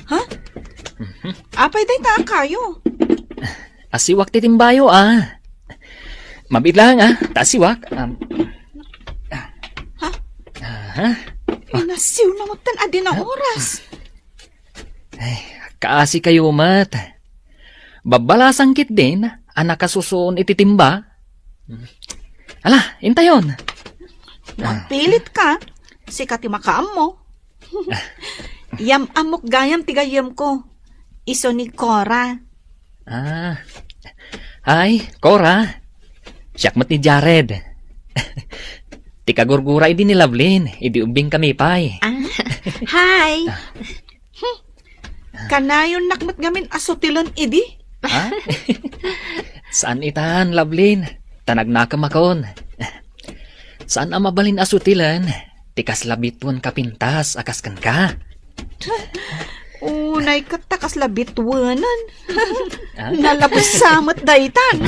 Ha? Apay day ta kayo. Asiwak ti timbayo Mabiglang tasiwak. Inasiw na matan adi na oras. Kaasi kayo mat. Babalasang kit din, anak kasusuon ititimba. Ala, intayon. Pilit ka. Sikat makaam mo. Yam amok gayam tigayam ko. Iso ni Cora. Ay, Cora. Siyakmat ni Jared. Tikagurgura idi ni Lovelyn. Idi ubing kami pay. Hi! Kanayon nakmat gamin asotilon idi. Saan itan, Lovelyn? Tanagnakam akon. Saan ang mabalin asutilan? Tikas labitwan kapintas, akaskan ka. Unay katakas labitwanan. Nalabas samat daytan.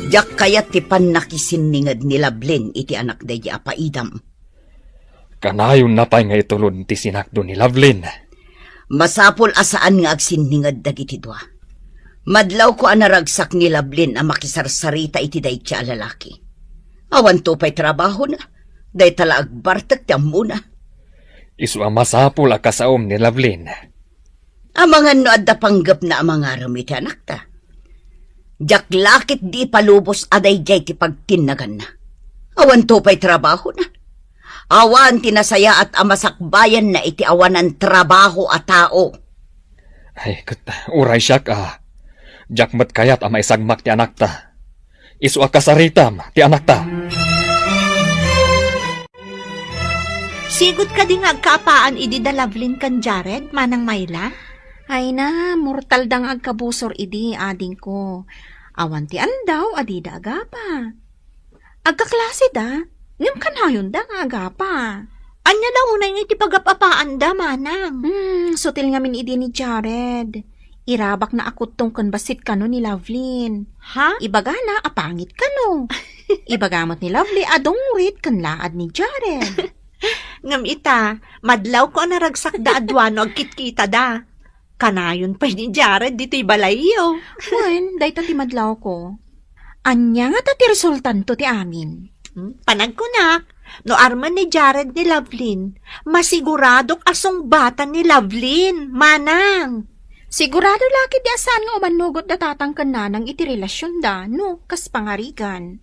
Jak kayat ti pannakisiningad ni Lovelyn iti anak day apaidam. Kanayon na pa'y nga itulod ti sinakdo ni Lovelyn. Masapol asaan nga agsiningad dagiti dua. Madlaw ko anaragsak ni Lovelyn ang makisarsarita iti day ti alalaki. Awan to pa'y trabaho na. Day tala agbartak ti muna. Isu ang masapul a kasaom ni Lovelyn. Amangan no adda panggap na amang aram iti anak ta. Jak lakit di palubos aday jay ti pagtinagan na. Awan to pa'y trabaho na. Awan tinasaya at amasakbayan na iti awanan trabaho at tao. Ay, uray siya ka. Jakmat kayat ang maisagmak ti anak ta. Isu a kasaritam ti anak ta. Sigot ka di nga agkaapaan idi da Lovelyn kan Jared, manang Mayla? Ay na, mortal dang agkabusor idi, ading ko. Awan ti andaw, adi da agapa. Agkaklase da, ngam kanayon da nga agapa. Anya daw unay nga iti pagapapaan da, manang. Sutil nga min idi ni Jared. Irabak na akot tong kan basit kano ni Lovelyn. Ha? Ibaga na, apangit kano. Ibagamot ni Lovely, adungrit kan laad ni Jared. Ngam ita, madlaw ko naragsak da adwano agkitkita da. Kanayon pa ni Jared dito'y balayo. Wen, day ti madlaw ko. Anya nga ti resultan to ti amin. Panagkunak, no arman ni Jared ni Lovelyn, masiguradok asong bata ni Lovelyn, manang. Sigurado laki di asan nga umanugot da tatangkan na ng iti relasyon da, no, kas pangarigan.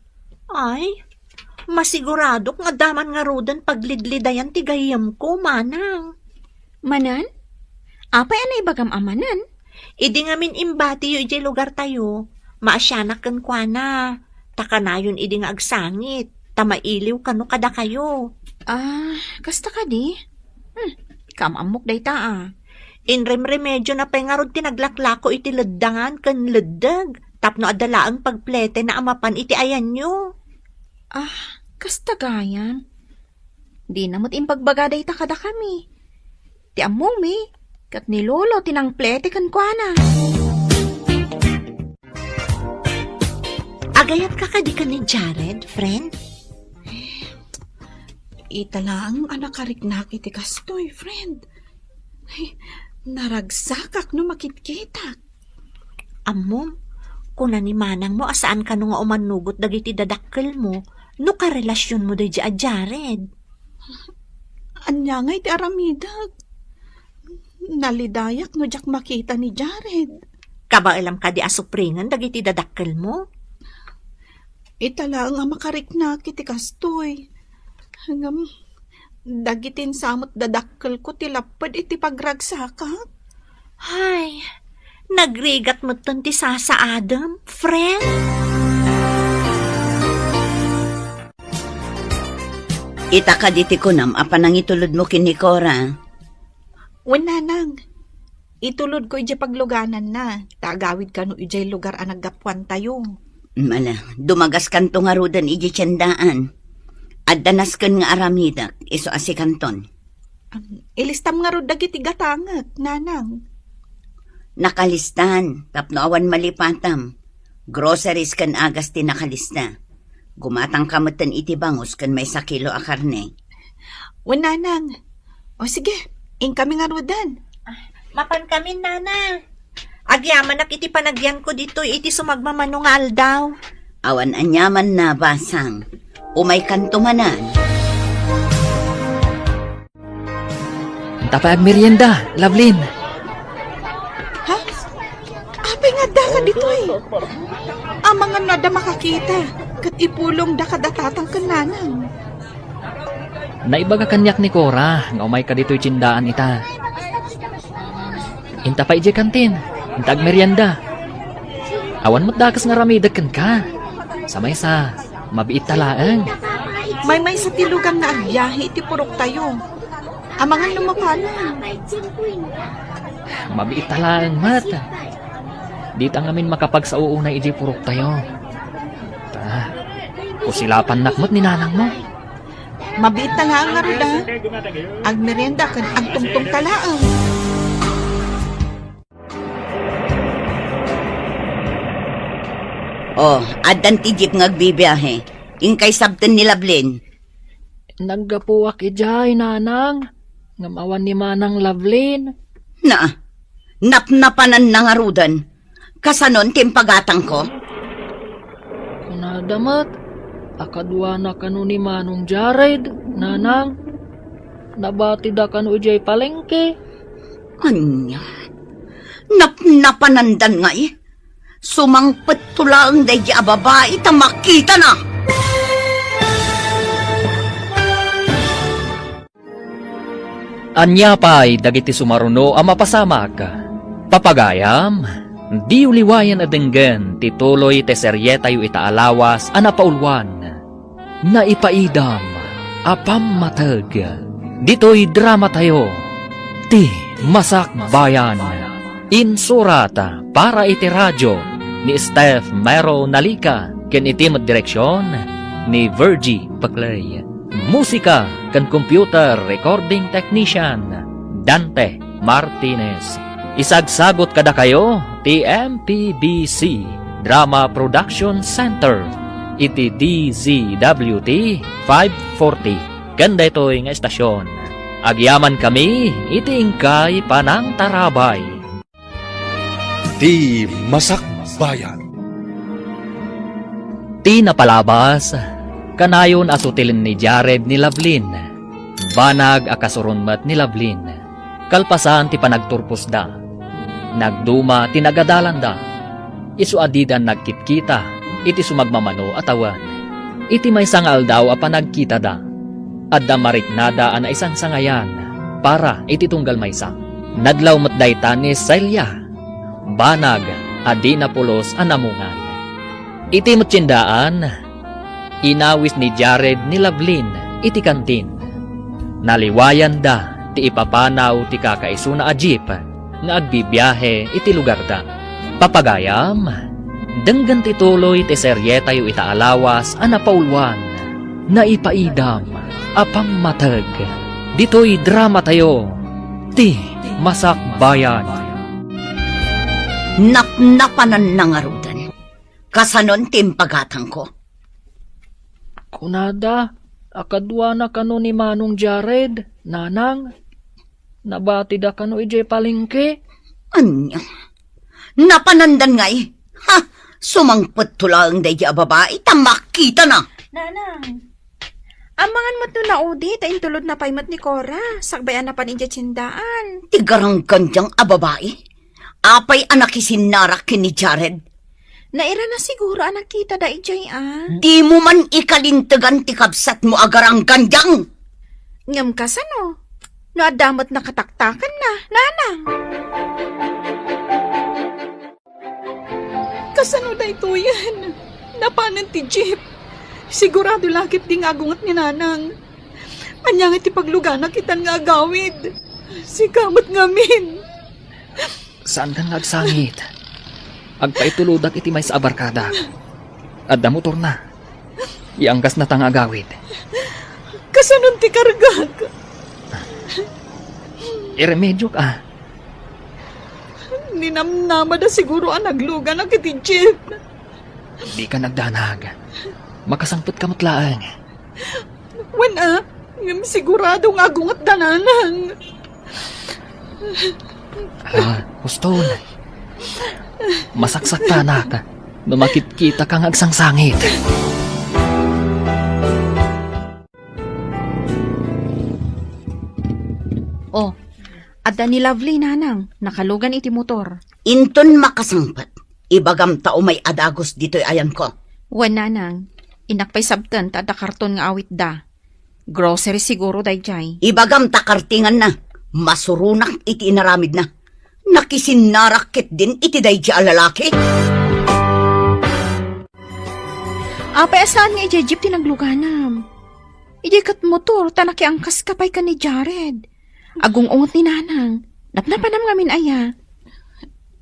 Ay, masiguradok nga daman nga rodan paglidlidayan ti gayam ko, manang. Manan? Apay anay bagam amanan? Idi nga min imbati yu iti lugar tayo, maasyanak kan kwa na, takanayon idi nga agsangit, tamailiw kano kada kayo. Kasta ka di? Kamamok day ta Inrem-remedyo na pengarod tinaglaklako iti leddangan kan leddag, tapno adalaang pagplete na amapan iti ayan nyo. Kasta gayan. Di namot impagbaga day ta kada kami. Ti among mi, kat ni Lolo tinang plete kan kwa na. Agayat ka kadi ka ni Jared, friend? Ita lang, anak kariknak iti kastoy, friend. Ay, naragsakak no makitkita. Amom, kuna ni manang mo, asaan ka no nga umanugot dagiti dadakkel mo, no karelasyon mo day a Jared. Anya nga iti aramidag. Nalidayak no jak makita ni Jared. Kabailam ka di asupringan dagiti dadakkel mo. Ita lang nga makariknak iti kastoy. Hanggang dagitin samot dadakkel ko tilapad iti pagragsakak. Ay, nagrigat mo ti Sasa Adam, friend. Ita ka diti kunam, apan ang itulod mo kini Cora. Wananang, itulod ko iti pagluganan na. Tagawid ka no iti lugar ang naggapuan tayo. Mala, dumagas kanto nga rudan iji tiyandaan. At danas kan nga aramidak, iso asi kanton. Ilistam nga ro dagiti gatangak, nanang. Nakalistan, tapno awan malipatam. Groceries kan agas ti nakalista. Gumatang kamatan iti bangus kan may 1 kilo a karne. Wananang, o sige, ing kami nga rudan. Mapan kami, nana. Agyaman nak iti panagyan ko dito, iti sumagmamanungal daw. Awan anyaman na basang. Umay kantumanan. Tapay ag merienda, Lovelyn. Ha? Apay nga da ka dito eh. Ang mga nada makakita. Kat ipulong da kadatatang kananang. Naibaga kanyak ni Cora, nga umay ka dito'y tsindaan ita. Inta pa ije kantin, inta ag merienda. Awan mo't dakas nga ramidakan ka. Samay sa, mabiit talaang. May sa tilugan na agyahe iti purok tayo. Amangan lumapanan. Mabiit talaang, mat. Di ta ngamin makapagsauunay ije purok tayo. Ta, kusilapan nakmat ni nanang mo. Mabiit talaang nga ruda. Ag merienda kan ag tungtong talaang. Oh, adan ti jeep ngagbibiyahe. Ingkay sabten ni Lovelyn. Naggapuwak ijay, nanang. Ngamawan ni manang Lovelyn. Na, napnapanan na nga rudan. Kasanon timpagatang ko. Kunadamat, akadwa na kanu ni manong Jared, nanang. Nabati da kanu ijay palengke. Anya, napnapanandan nga eh. Sumangpet tulang day di babae ta makita na. Anya pa'y dagiti sumaruno ang mapasamak. Papagayam, di uliwayan adenggan tituloy te serye tayo itaalawas anapaulwan. Naipaidam, apam matag. Dito'y drama tayo. Ti Masak Bayan. Insurata para iti radyo ni Steph Mero Nalika ken iti direksyon ni Virgie Paclay. Musika kan computer recording technician Dante Martinez. Isagsagot kada kayo ti MPBC Drama Production Center iti DZWT 540 kanda ito'y nga estasyon. Agyaman kami iti ingkay panang tarabay. Di Masak Bayan. Ti napalabas, kanayon asutilin ni Jared ni Lovelyn. Banag akasurunmat ni Lovelyn. Kalpasan ti panagturpos da. Nagduma ti nagadalan da. Isu adidan nagkitkita, iti sumagmamano atawan. Iti may sangal daw a panagkita da. Adda mariknada ana isang sangayan para iti tunggal maysa. Nadlaw matdayta ni Celia. Banag adi na pulos anamungan. Iti mutsyendaan, inawis ni Jared ni Lovelyn iti kantin. Naliwayan da ti ipapanaw ti kakaisuna a jeep nga agbibiyahe iti lugar da. Papagayam, denggan tituloy ti serye tayo itaalawas anapaulwan. Naipaidam, apam matag. Dito'y drama tayo. Ti Masak Bayan. Napnapanan na nga rudan. Kasanon timpagatang ko. Kunada, Akadwa na kano ni Manong Jared, nanang. Nabati da kano ije palengke. Anya? Napanandan nga eh. Ha! Sumangpot tulang day babae, tamakita na. Nanang, amangan mo to na udi, tayin tulod na paymat ni Cora. Sakbayan na pa ninja tsindaan. Tigarang gandyang babae. Apay anak isinarak ni Jared. Naira na siguro anak kita da ijay Di mo man ikalintagan ti kabsat mo agarang gandyang. Ngam ka sano? No adamat na kataktakan na, nanang. Kasano da ito yan? Napanan ti Jeep. Sigurado lakit di ngagungat ni nanang. Anyang iti paglugana kitan nga agawid. Sikamot ngamin. Saan ka nagsangit? Agpaituludak iti may sa abarkada. Adda motor na. Ianggas na tang agawid. Kasanon ti kargag. Iremedyo ka. Ninamnama da siguro ang naglugan ang kiti Jeep. Di ka nagdanag. Makasangpot ka matlaang. Wana, ngam sigurado nga agungat da nanang. Huston. Masaksak ka na ka. Numakit-kita kang agsangsangit. Oh, adda ni Lovely nanang, nakalugan iti motor. Inton makasangpat. Ibagam tao may adagos dito'y ayan ko. Wan nanang, inakpay sabtan tada karton nga awit da. Grocery siguro dayjay. Ibagam takartingan na. Masurunak iti inaramid na. Nakisinarakit din iti dayja alalaki. Apay asaan nga ijay jeep tinagluganam. Ijay kat motor, tanaki angkas kapay ka ni Jared. Agong ungot ni nanang, napnapanam ngamin aya.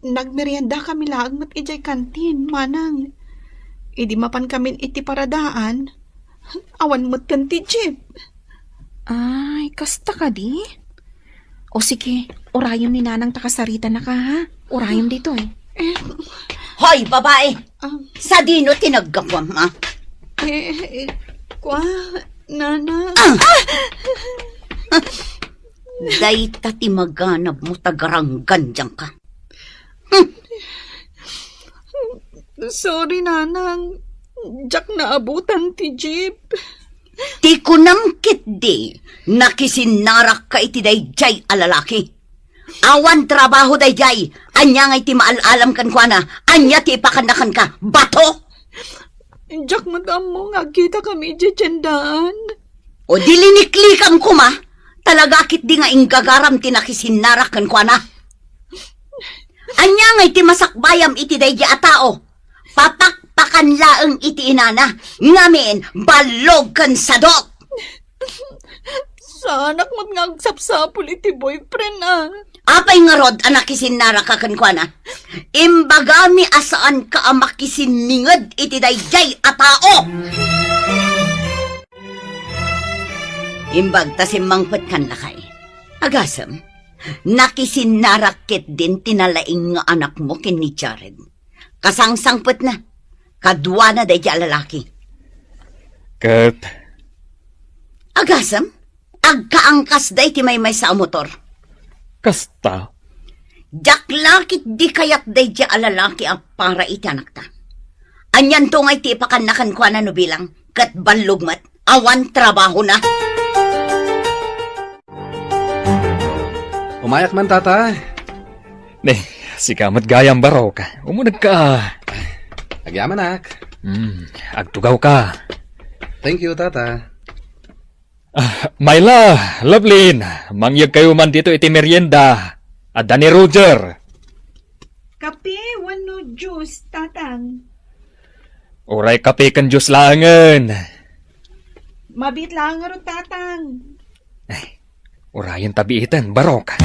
Nagmerienda kami laang mat ijay kantin, manang. Idi mapan kami iti paradaan. Awan mo't kanti Jeep. Ay, kasta ka di? O sige, orayom ni nanang takasarita na ka ha. Orayom dito eh. Hoy, babae! Sa dino tinaggapwam, ha? Kwa, nanang. Day tati maganap mo tagarang gandyang ka. Sorry, nanang. Jack na abutan ti Jeep. Ti kunamkit di, nakisinarak ka iti dayjay alalaki. Awan trabaho dayjay, anya nga iti maalalam kan kwa na, anya ti ipakanakan ka, bato! Jack, madam mo nga kita kami iti tiyandaan. O diliniklikam kuma, talaga kit di nga ingagaram ti nakisinarak kan kwa na. Anya nga iti masakbayam iti dayjay a tao, papakpakan laeng iti inana, ngamin balog kan sadok. Sa anak mo't nga agsapsapul iti boyfriend Apay nga rod anak isinara ka kan na. Imbagami asaan ka amakisinmingad iti dayjay a tao. Imbag tasimangpet kan lakay. Agasam, nakisinarakit din tinalaing nga anak mo kin ni Jared. Kasangsangpet na. Kadwa na dayjay lalaki. Kat, Agasam, agkaangkas day ti may sa motor. kasta. Jaklakit di kayat day di alalaki ang para iti anak ta. Anyan to ngay ti ipakanakan kwa na no bilang kat balugmat awan trabaho na. Umayak man, tata. Si kamat gayam baraw ka. Umunag ka. Agyaman, nak. Agtugaw ka. Thank you, tata. Myla, Lovelyn, mangyag kayo man dito iti merienda. Adda ni Roger. Kape, wano juice, tatang. Uray kape kan Diyos langan. Mabit lang nga ron, tatang. Urayan tabiitan, barok.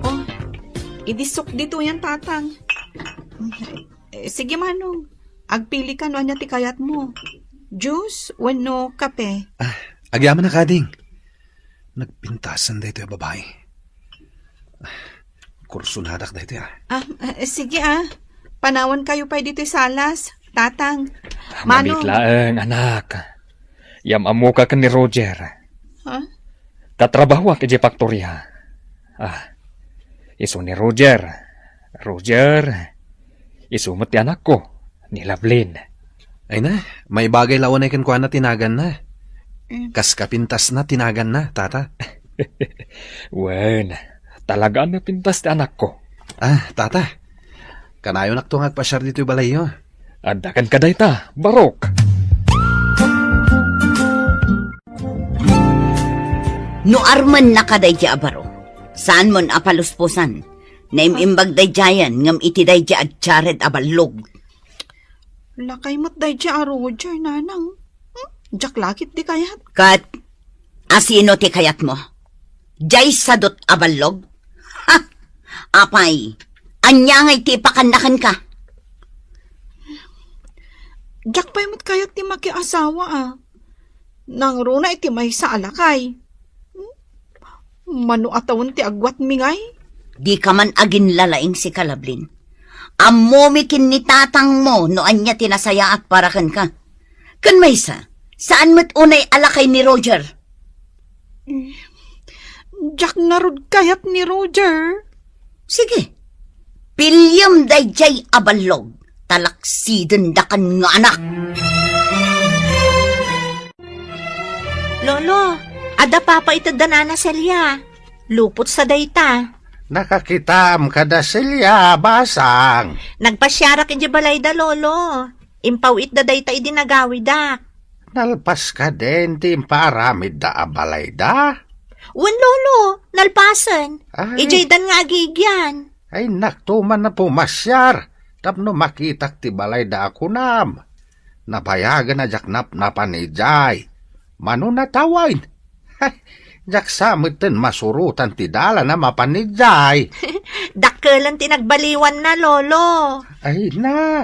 Oh, idisok dito yan, tatang. Sige, manong. Agpili ka no anya ti kayat mo. Juice, wano kape. Agyaman na, kading. Nagpintasan da ito yung babae. Kursun hadak da ito, Sige Panawan kayo pa dito salas. Tatang, Malit laeng, anak. Yam amo ka ni Roger. Ha? Katrabaho ka di faktorya. Iso ni Roger. Roger, iso mo ti anak ko, ni Lovelyn. Ay na, may bagay lawan ay kan na tinagan na. Kas kapintas na tinagan na, tata. Wen, talaga na pintas ti anak ko. Tata, kanayo naktungat pa siya dito balayo. Adakan ka dayta, Barok. No arman nakaday di abaro. Saan mon apaluspusan? Naimimbag day jayan, ngam iti day di at Jared abalog. Lakay mo't day dya, Roger, nanang. Jak lakit di kayat. Kat, asino ti kayat mo? Jay sadot abalog? Ha! Apay, anya ngay ti pakanakan ka. Jak pa'y mo't kayat ti makiasawa Nang runa iti may sa alakay. Mano atawon ti agwat mingay? Di ka man agin lalaing si Kalablin. Amomikin ni tatang mo no anya tinasaya at parakan ka. Kan maysa, saan mo't unay alakay ni Roger? Jak narod kayat ni Roger. Sige, pilyam dayjay abalog, talaksiden dakan nga anak. Lolo, ada papa ito danana selya. Lupot sa dayta. Nakakitam kada silya, basang. Nagpasyarak iti balay da, lolo. Impawit da dayta idinagawi da. Nalpas ka din, tim paramid da abalay da. Wan, lolo, nalpasan. Ay. Ijay dan nga agigyan. Ay naktuman na pumasyar. Tapno makitak ti balay da ako nam. Napayagan na jaknap na panijay. Mano natawain. Jak samiten masurutan ti dala na mapanijay. Dakkelan tinagbaliwan na, lolo. Ay na,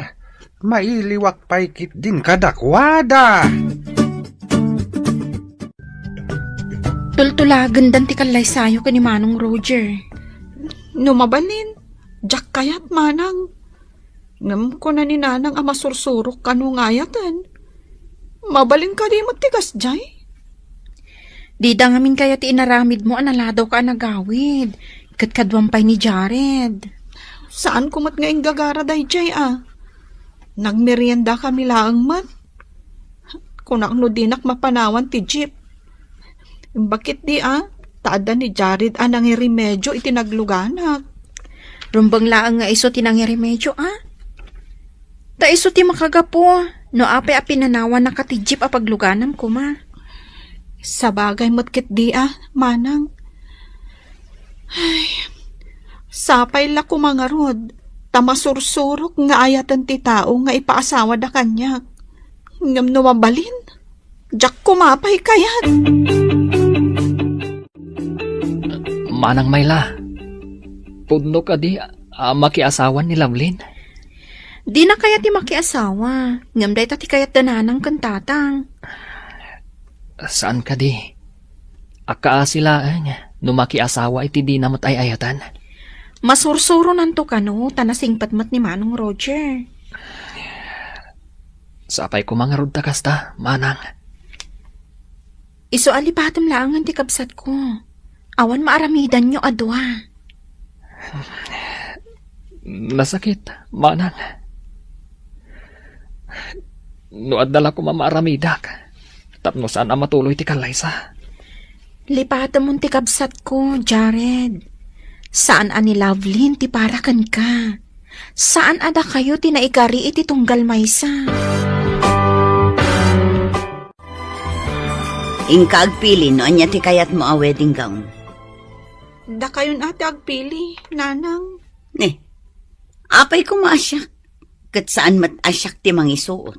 mailiwak paikit din kadakwada. Tultulagan dan ti kalay sayo ka ni Manong Roger. Numabalin. Jak kayat manang. Ngam ko na ni nanang amasursurok kanu ngayatan. Mabalin ka di mo tigas jay. Di da ngamin kaya ti inaramid mo analadaw ka nagawid. Katkadwampay ni Jared. Saan kumat nga gagara day jay Nagmerienda kami laang mat. Kunak no dinak mapanawan ti jeep. Bakit di taada ni Jared anang remedyo itinagluganak. Rumbang laang nga iso tinangiri medyo Ta iso ti makagapo. No ape pinanawan na katijip apagluganam ko ma. Sa bagay mo't di manang. Ay, sapay la ko mga rod. Tamasursurok nga ayatan ti tao nga ipaasawa da kanyak. Ngam numabalin. Jak kumapay kayat. Manang Mayla, pudno ka di makiasawan ni Lovelyn. Di na kaya ti makiasawa. Ngam day ti kayat dananang kantatang. Saan ka di? Akaasilaan, no makiasawa iti di namot ay ayatan. Masursuro nanto ka no, tanasing patmat ni Manong Roger. Sapay ko mga rod takasta, manang. Iso alipatam lang ang tikabsat ko. Awan maaramidan nyo adwa. Nasakit, manang. No adala ko mamaaramidak. Tapno saan ang matuloy ti kalaysa. Lipatam mong tikabsat ko, Jared. Saan ani Lovelyn ti parakan ka? Saan ada kayo tinaikari iti tunggal maysa? Ingka agpili no anya ti kayat mo a wedding gown. Da kayon ate agpili, nanang. Apay ko maasyak. Kat saan mat asyak ti mangisuot.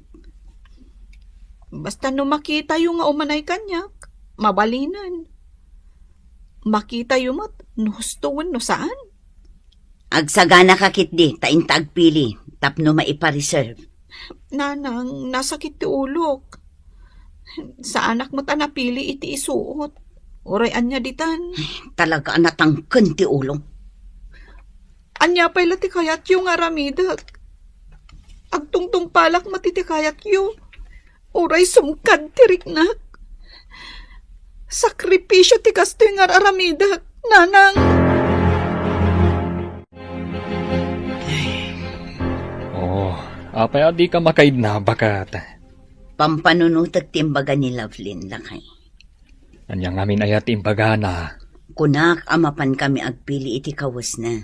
Basta no makita yung nga umanay kanyak, mabalinan. Makita yung mat, no hustuan no saan? Agsagana kakit di, taing tagpili, tapno maipa-reserve. Nanang, nasakit ti ulok. Sa anak mo't anapili iti isuot. Oray anya ditan. Talaga natangken ti ulong. Anya pa'y lati kayat yung aramidak. Agtungtong palak matitikayat yu. Uray sumkad tirik na. Sakripisyo ti kastoy nga aramida, nanang. Oh, apay adi ka makaid na bakat. Pampanunutag timbaga ni Lovelyn lakay. Anyang amin ayat imbaga na. Kunak amapan kami agpili iti kawas na.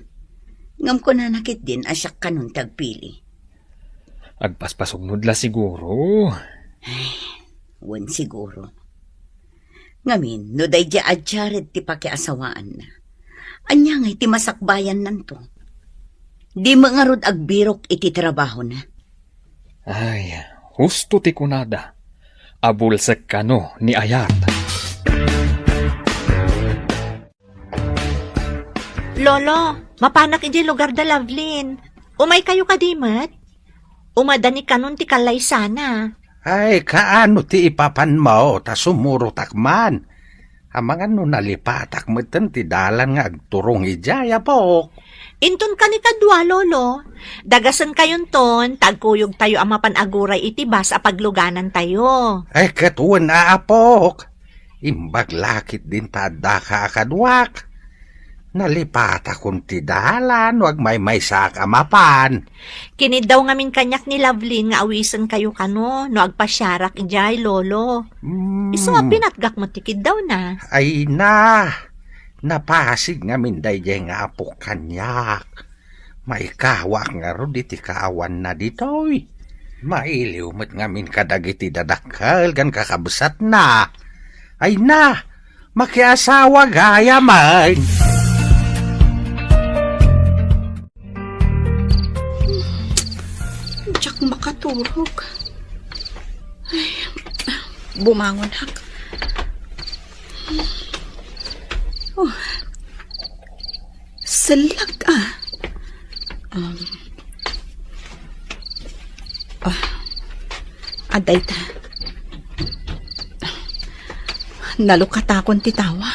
Ngam ko na nakit din asyak kanun tagpili. Agpaspasugnod la siguro. Wan siguro. Ngamin, no day di adjared ti pakiasawaan na. Anya ngay ti masakbayan nanto. Di mangarod agbirok iti trabaho na. Ay, husto ti kunada. Abulsek kano ni ayat. Lolo, mapanak iti lugar da Lovelyn. Umay kayo kadimat? Umadani kanon ti kalay sana. Ay, kaano ti ipapan mo, ta sumuro takman. Amangan no nalipatak mo ti dalan nga agturong ijaya po. Inton ka ni kadwa, Lolo. Dagasan kayon ton, tagkuyog tayo ang mapanaguray iti bas a pagluganan tayo. Ay, katuwan na apok. Imbag lakit din tada ka akadwak. Nalipata kung ti dalan, wag may sak amapan. Kinid daw ngamin kanyak ni Lovelyn nga awisan kayo kano, no agpasyarak ijay, Lolo. Iso nga pinatgak mo tikid daw na. Ay na, napasig ngamin dayjay nga apok kanyak. May kawak nga ro di ti kaawan na ditoy. Mailiw mo't ngamin kadagiti dadakal gan kakabsat na. Ay na, makiasawa gaya man. Diyak makaturog. Ay, bumangon hak. Oh. Salag aday ta. Nalukatakon ti tawa.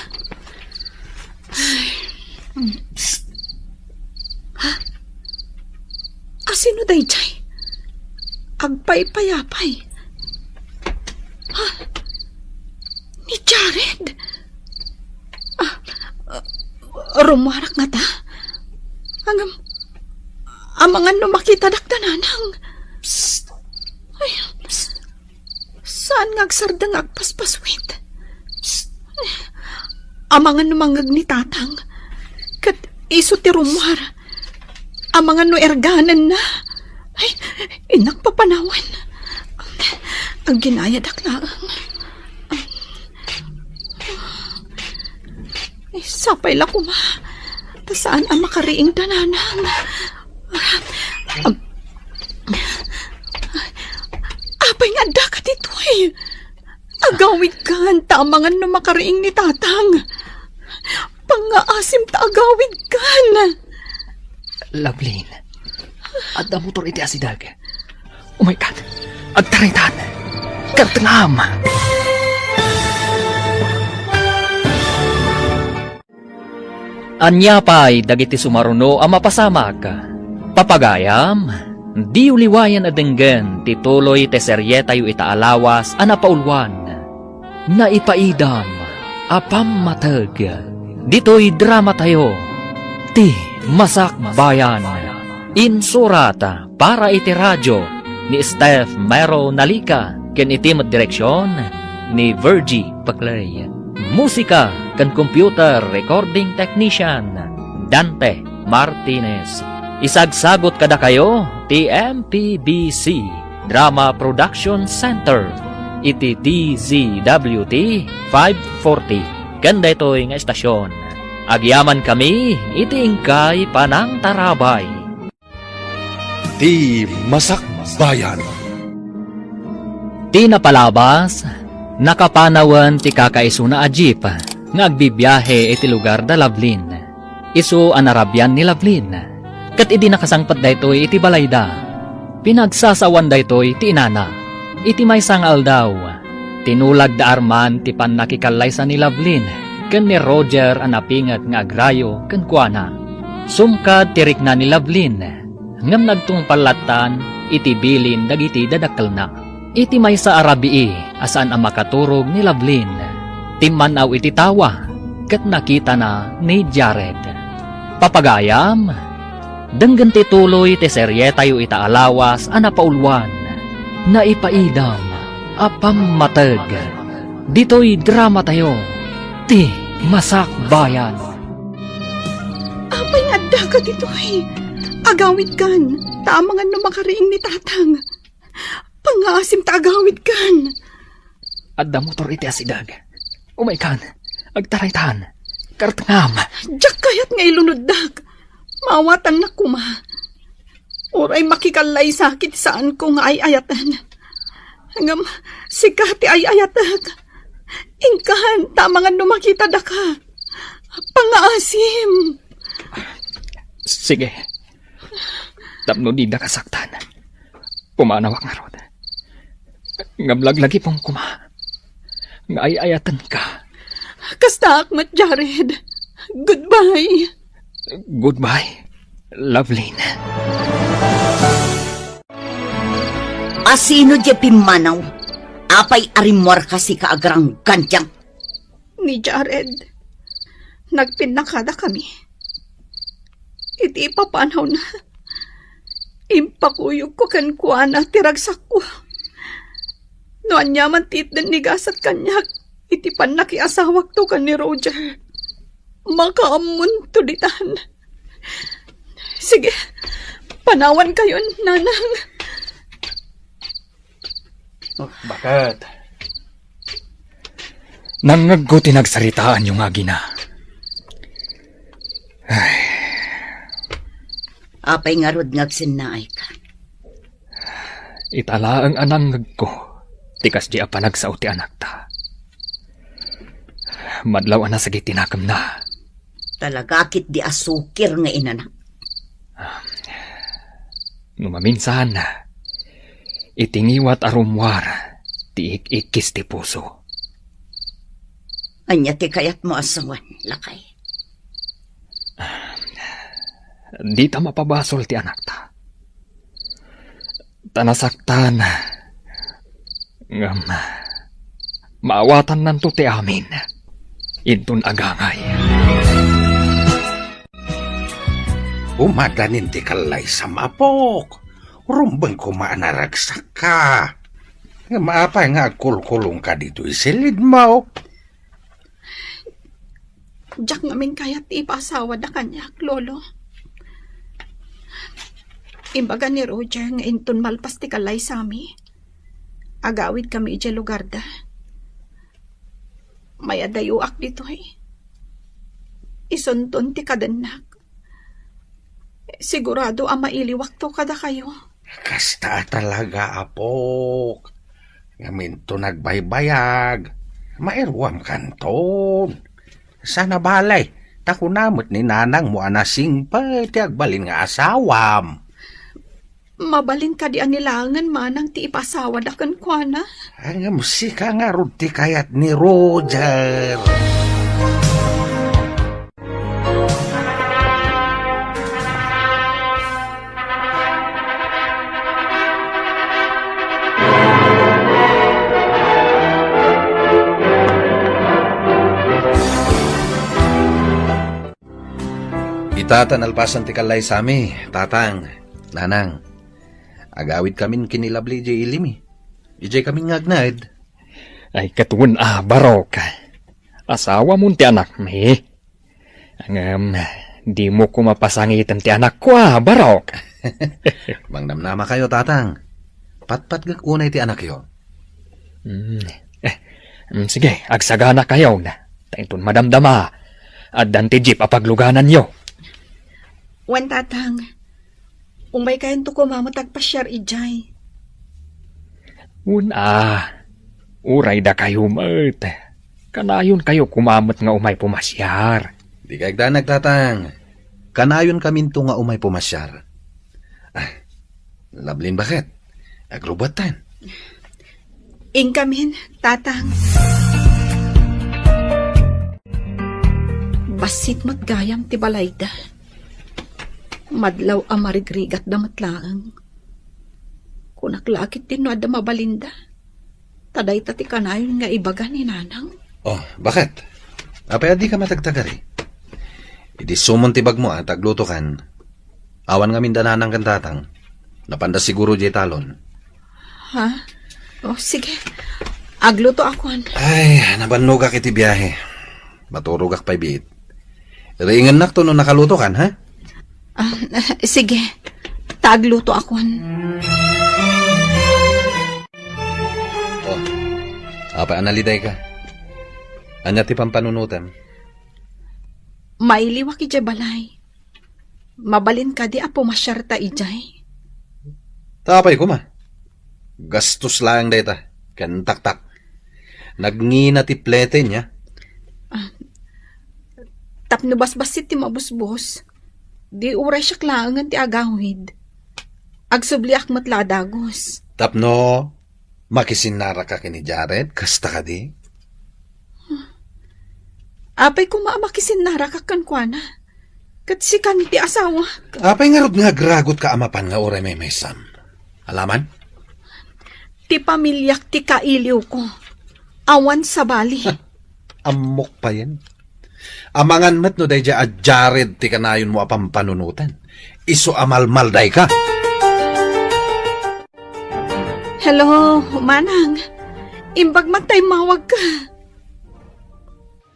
Ha? Asino day jay? Agpay-payapay. Ha? Ni Jared? Rumarak nga ta? Amangan no makita dakdananang. Psst. Ay, psst. Saan ngagsardang agpaspaswit? Psst. Amangan no mangag ni tatang. Kat iso ti rumar. Amangan no erganan na. Ay, inak papanawan. Ang ginaya daklaan. Ay, sapay la kuma. Saan ang makariing dananang? Apay nga dakat ito eh. Agawid kan, tamangan no makariing ni tatang. Pangaasim ta agawid kan. Lovelyn, at ang motor iti asidag. Oh my God, agtaritan. Kartangam. Anya pa'y dagiti sumaruno ang mapasamak. Papagayam, di uliwayan adenggen tituloy te serye tayo itaalawas anapaulwan. Naipaidam, apam matag. Dito'y drama tayo. Ti Masak Bayan. Insurata para iti radyo ni Steph Mero Nalika ken iti direksyon ni Virgie Paclay. Musika kan computer recording technician Dante Martinez. Isagsagot kada kayo ti MPBC Drama Production Center iti DZWT 540 kanda ito'y nga estasyon. Agyaman kami iti ingkay panang tarabay. Di Masak Bayan. Ti napalabas, nakapanawan ti kakaisuna a jeep nga agbibiyahe iti lugar da Lovelyn. Isu anarabyan ni Lovelyn. Kat idi nakasangpat daytoy iti balayda. Pinagsasawan daytoy ti inana. Iti maysang aldaw. Tinulag da arman ti pannakikallaysa ni Lovelyn ken ni Roger anapingat nga agrayo ken kuana. Sumkad tirik na ni Lovelyn ngam nagtungpalatan iti bilin dagiti dadakkel na. Iti may sa arabii asaan ang makaturog ni Lovelyn. Timmanaw iti tawa ket nakita na ni Jared. Papagayam, denggen ti tuloy ti serye tayo ita alawas ana paulwan na ipaidam apam mateg. Dito'y drama tayo ti Masakbayan. Apay nga daga dito ay. Agawid kan. Tamangan no makariing ni tatang. Pangasim ta agawid kan. Adda motor iti asidag. Umaikan, agtaraytan, kartangam. Diyak kayat nga ilunoddag. Mawatan na kuma. Oray makikalay sakit saan ko nga ay ayatan. Hanggang sikati ay ayatag. Ingkahan, tamangan no makita da ka. Pangaasim. Sige. Tapno di na kasaktan. Pumanawak nga rod. Ngablaglagi pong kuma. Ngaayayatan ka. Kasta akmat, Jared. Goodbye. Goodbye, Lovelyn. Asino di pimanaw? Apay arimor kasi kaagrang gandyang. Ni Jared. Nagpinakada kami. Iti ipapanaw na. Impakuyog ko kan kuana tiragsak ko. No anyaman titden ni gasat kanyak. Iti panakiasawak to kan ni Roger. Makaamun to ditan. Sige, panawan kayo, nanang. Bakit? Nangaggo tinagsaritaan yung agina. Apay nga rod ngagsinnaay ka. Itala ang anangag ko. Tikas di apanagsaw ti anak ta. Madlaw na sa gitinakam na. Talagakit di asukir nga inanak. Numaminsan, itingiwat arumwar, ti ikis ti puso. Anya ti kayat mo asawan, lakay. Di ta mapabasol ti anak ta. Tanasaktan, ngam, maawatan nanto ti amin, intun agangay. Umadanin ti kalay sa mapok. Rumbang kumaanaragsak ka. Nga maapay nga kulkulong ka dito isilid mo. Diyak ngamin kayat ipasawa da kanyak, lolo. Imbaga ni Roger nga inton malpas ti kalay sami. Agawid kami iti lugar da. May adayuak dito eh. Isunton ti kadanak. Sigurado ang mailiwak to kada kayo. Kasta talaga, apok. Ngamin to nagbaybayag. Mairwam kanton. Sana balay. Takunamot ni nanang mo anasing pa ti agbalin nga asawam. Mabalin ka di anilangan manang ti ipasawa da kan kuana. Ang musika nga ruti kayat ni Roger. Itatan alpasan ti kalay sami, tatang, nanang. Agawid kamin kinilabli jay ilimi. Ijay kaming ngagnad. Ay katuon barok. Asawa mo ti anak mi. Ang di mo ko mapasangitan ti anak ko barok. Mangnamnama kayo, tatang. Patpat gag unay ti anak yo. Sige, agsagana kayo na. Tainton madamdama. At danti jeep apagluganan yo. Wan tatang, umay kayan to kumamatag pasyar ijay. Uray da kayo mat. Kanayon kayo kumamot nga umay pumasyar. Di kagdanag, tatang. Kanayon kaminto nga umay pumasyar. Lablin bakit? Agrubatan. Ingkamin, tatang. Basit matgayam ti balayda. Madlaw amarigrigat damatlaang. Kunak lakit din no ada mabalinda. Taday tati kanayon nga ibaga ni nanang. Oh, bakit? Apay adi ka matagtagari. Idi sumon tibag mo at agluto kan. Awan nga mindananang kan tatang. Napanda siguro di talon. Ha? Oh, sige. Agluto ako. Ay, nabannog ak iti biyahe. Maturog ak pa'y biit. Ringan nak to no nakaluto kan, ha? Sige. Tagluto ako. Oh, apa analiday ka? Anya ti pampanunutan? Mailiwak ijay balay. Mabalin ka di apo masyarta ijay. Tapay ko ma. Gastos lang data. Kantak-tak. Nagngina ti plete niya. Tapno basbasit ti mabusbos. Di uray siya klaangan ti agawid. Agsubliak matladagos. Tapno, makisinara ka kini Jared, kasta ka di? Apay ko maamakisin narakakan kwa na. Kat si kan ti asawa. Apay nga rod nga gragot ka amapan nga ore may sam. Alaman? Ti pamilyak ti kailiw ko. Awan sa bali. Amok pa yan. Amangan mat no day dya at Jared ti kanayon mo apang panunutan. Iso amalmal day ka. Hello, manang. Imbag matay mawag ka.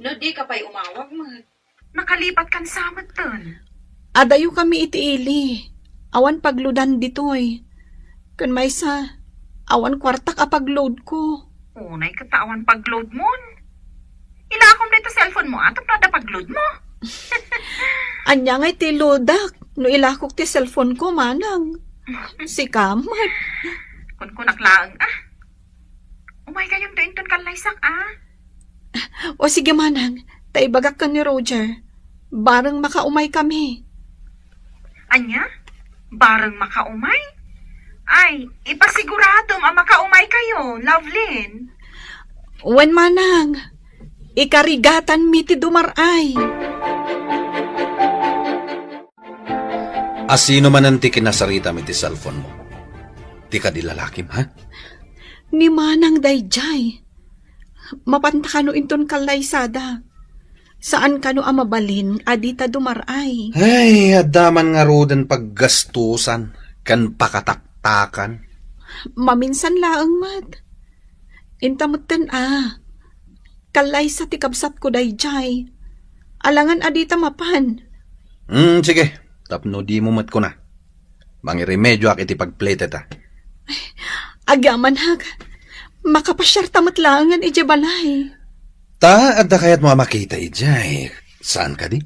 No, di ka pa'y umawag, mag. Nakalipat kan samat ton. Adayo kami itiili. Awan pagludan ditoy. Kun may sa, awan kwartak apagload ko. Unay katawan pag-load mo. Ila akong dito cellphone mo, atong nada pag-load mo. Anya ngay ti lodak. No ilakok ti cellphone ko, manang. Si Kamat. Kung kunaklaang, umay kayong dainton kalaysak, O sige, manang. Taibagak ka ni Roger. Barang makaumay kami. Anya? Barang makaumay? Ay, ipasigurado makaumay kayo, Lovelyn. Wen manang. Ikarigatan mi ti dumaray. Asino man ang ti kinasarita mi ti cellphone mo? Ti ka di lalakim, ha? Ni manang dayjay. Mapanta ka no inton kalaysada. Saan ka no amabalin, adita dumaray. Ay, adaman nga rodan paggastusan, kan pakataktakan. Maminsan laang mat. Intamutan kalaysa ti kabsat ko dayjay. Alangan adita mapan. Sige, tapno di mo mat ko na. Mangiremedyo ak iti pagplete ta. Agaman hag. Makapasyar tamat langan ije balay. Ta, adda kayat mo makita ijay. Saan ka di?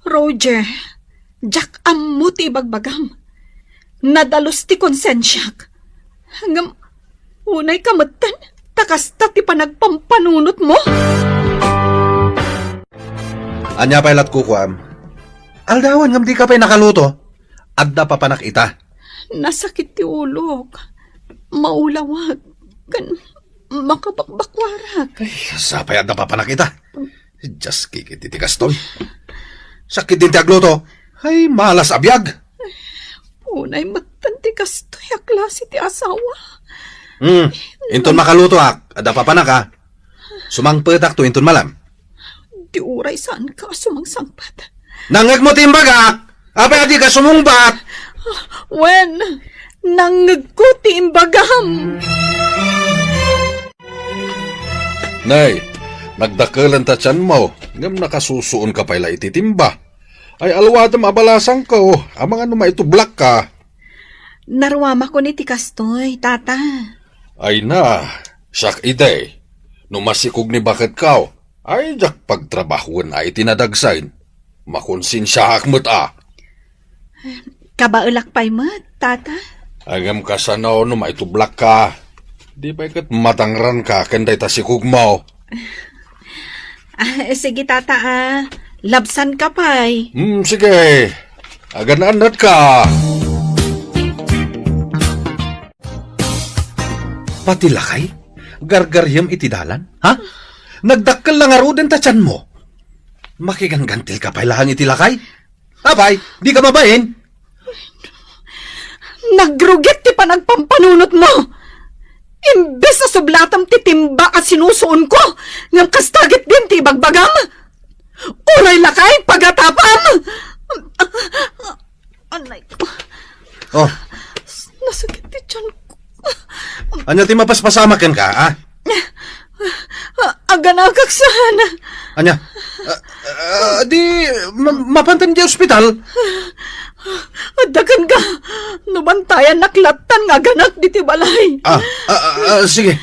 Roger, Jack ammut ibagbagam. Nadalos ti konsensyak. Hanggang unay kamatan, takasta ti panagpampanunot mo. Anya pa ilat kukuam. Aldawan ngam di ka pa'y nakaluto. Adda pa panak ita. Nasakit ti ulok. Maulawag. Kan makabakbakwarak. Ay, sapay adda pa panak ita. Just kikit iti kastoy. Sakit din ti agluto. Ay, malas abiyag. Unay matan ti kastoy a klase ti asawa. Inton makaluto ak. Adda pa panak ha. Sumangpetak to inton malam. Di uray saan ka sumangsangpat. Nangag mo timbag ak. Apay adi ka sumungbat. Wen, nangag ko ti imbagam. Nay, nagdakalan ta tiyan mo. Ngam nakasusuon ka pala ititimba. Ay alwadam abalasang ko. Amang ano maitublak ka. Narwama ko ni ti kastoy, tata. Ay na, sak ide. Numasikog ni bakit kao. Ay jak pagtrabahuan ay tinadagsain. Makonsinsya hakmat Kabaulak pa'y mat, tata. Agam ka sa no maitublak ka. Di ba ikat matangran ka kanday tasikog mo. Sige, tata, labsan ka pa'y. Sige. Agan-anat ka. Pati lakay? Gargaryam itidalan? Ha? Nagdakkel lang aruden ta tiyan mo. Makiganggantil ka pa'y lahang itilakay? Abay, di ka mabain? Nagrugit ti panagpampanunot mo. Imbes na sublatam ti timba at sinusuon ko, ngam kastagit din ti bagbagam. Uray lakay pagatapam. Anay ko. Oh, Nasakit ti tiyan ko. anya ti mapaspasamakin ka, ah? Aganagak sana. Anya? Di, mapantan di ospital? Adakan ka. Nubantayan naklatan nga ganak di ti balay. Sige.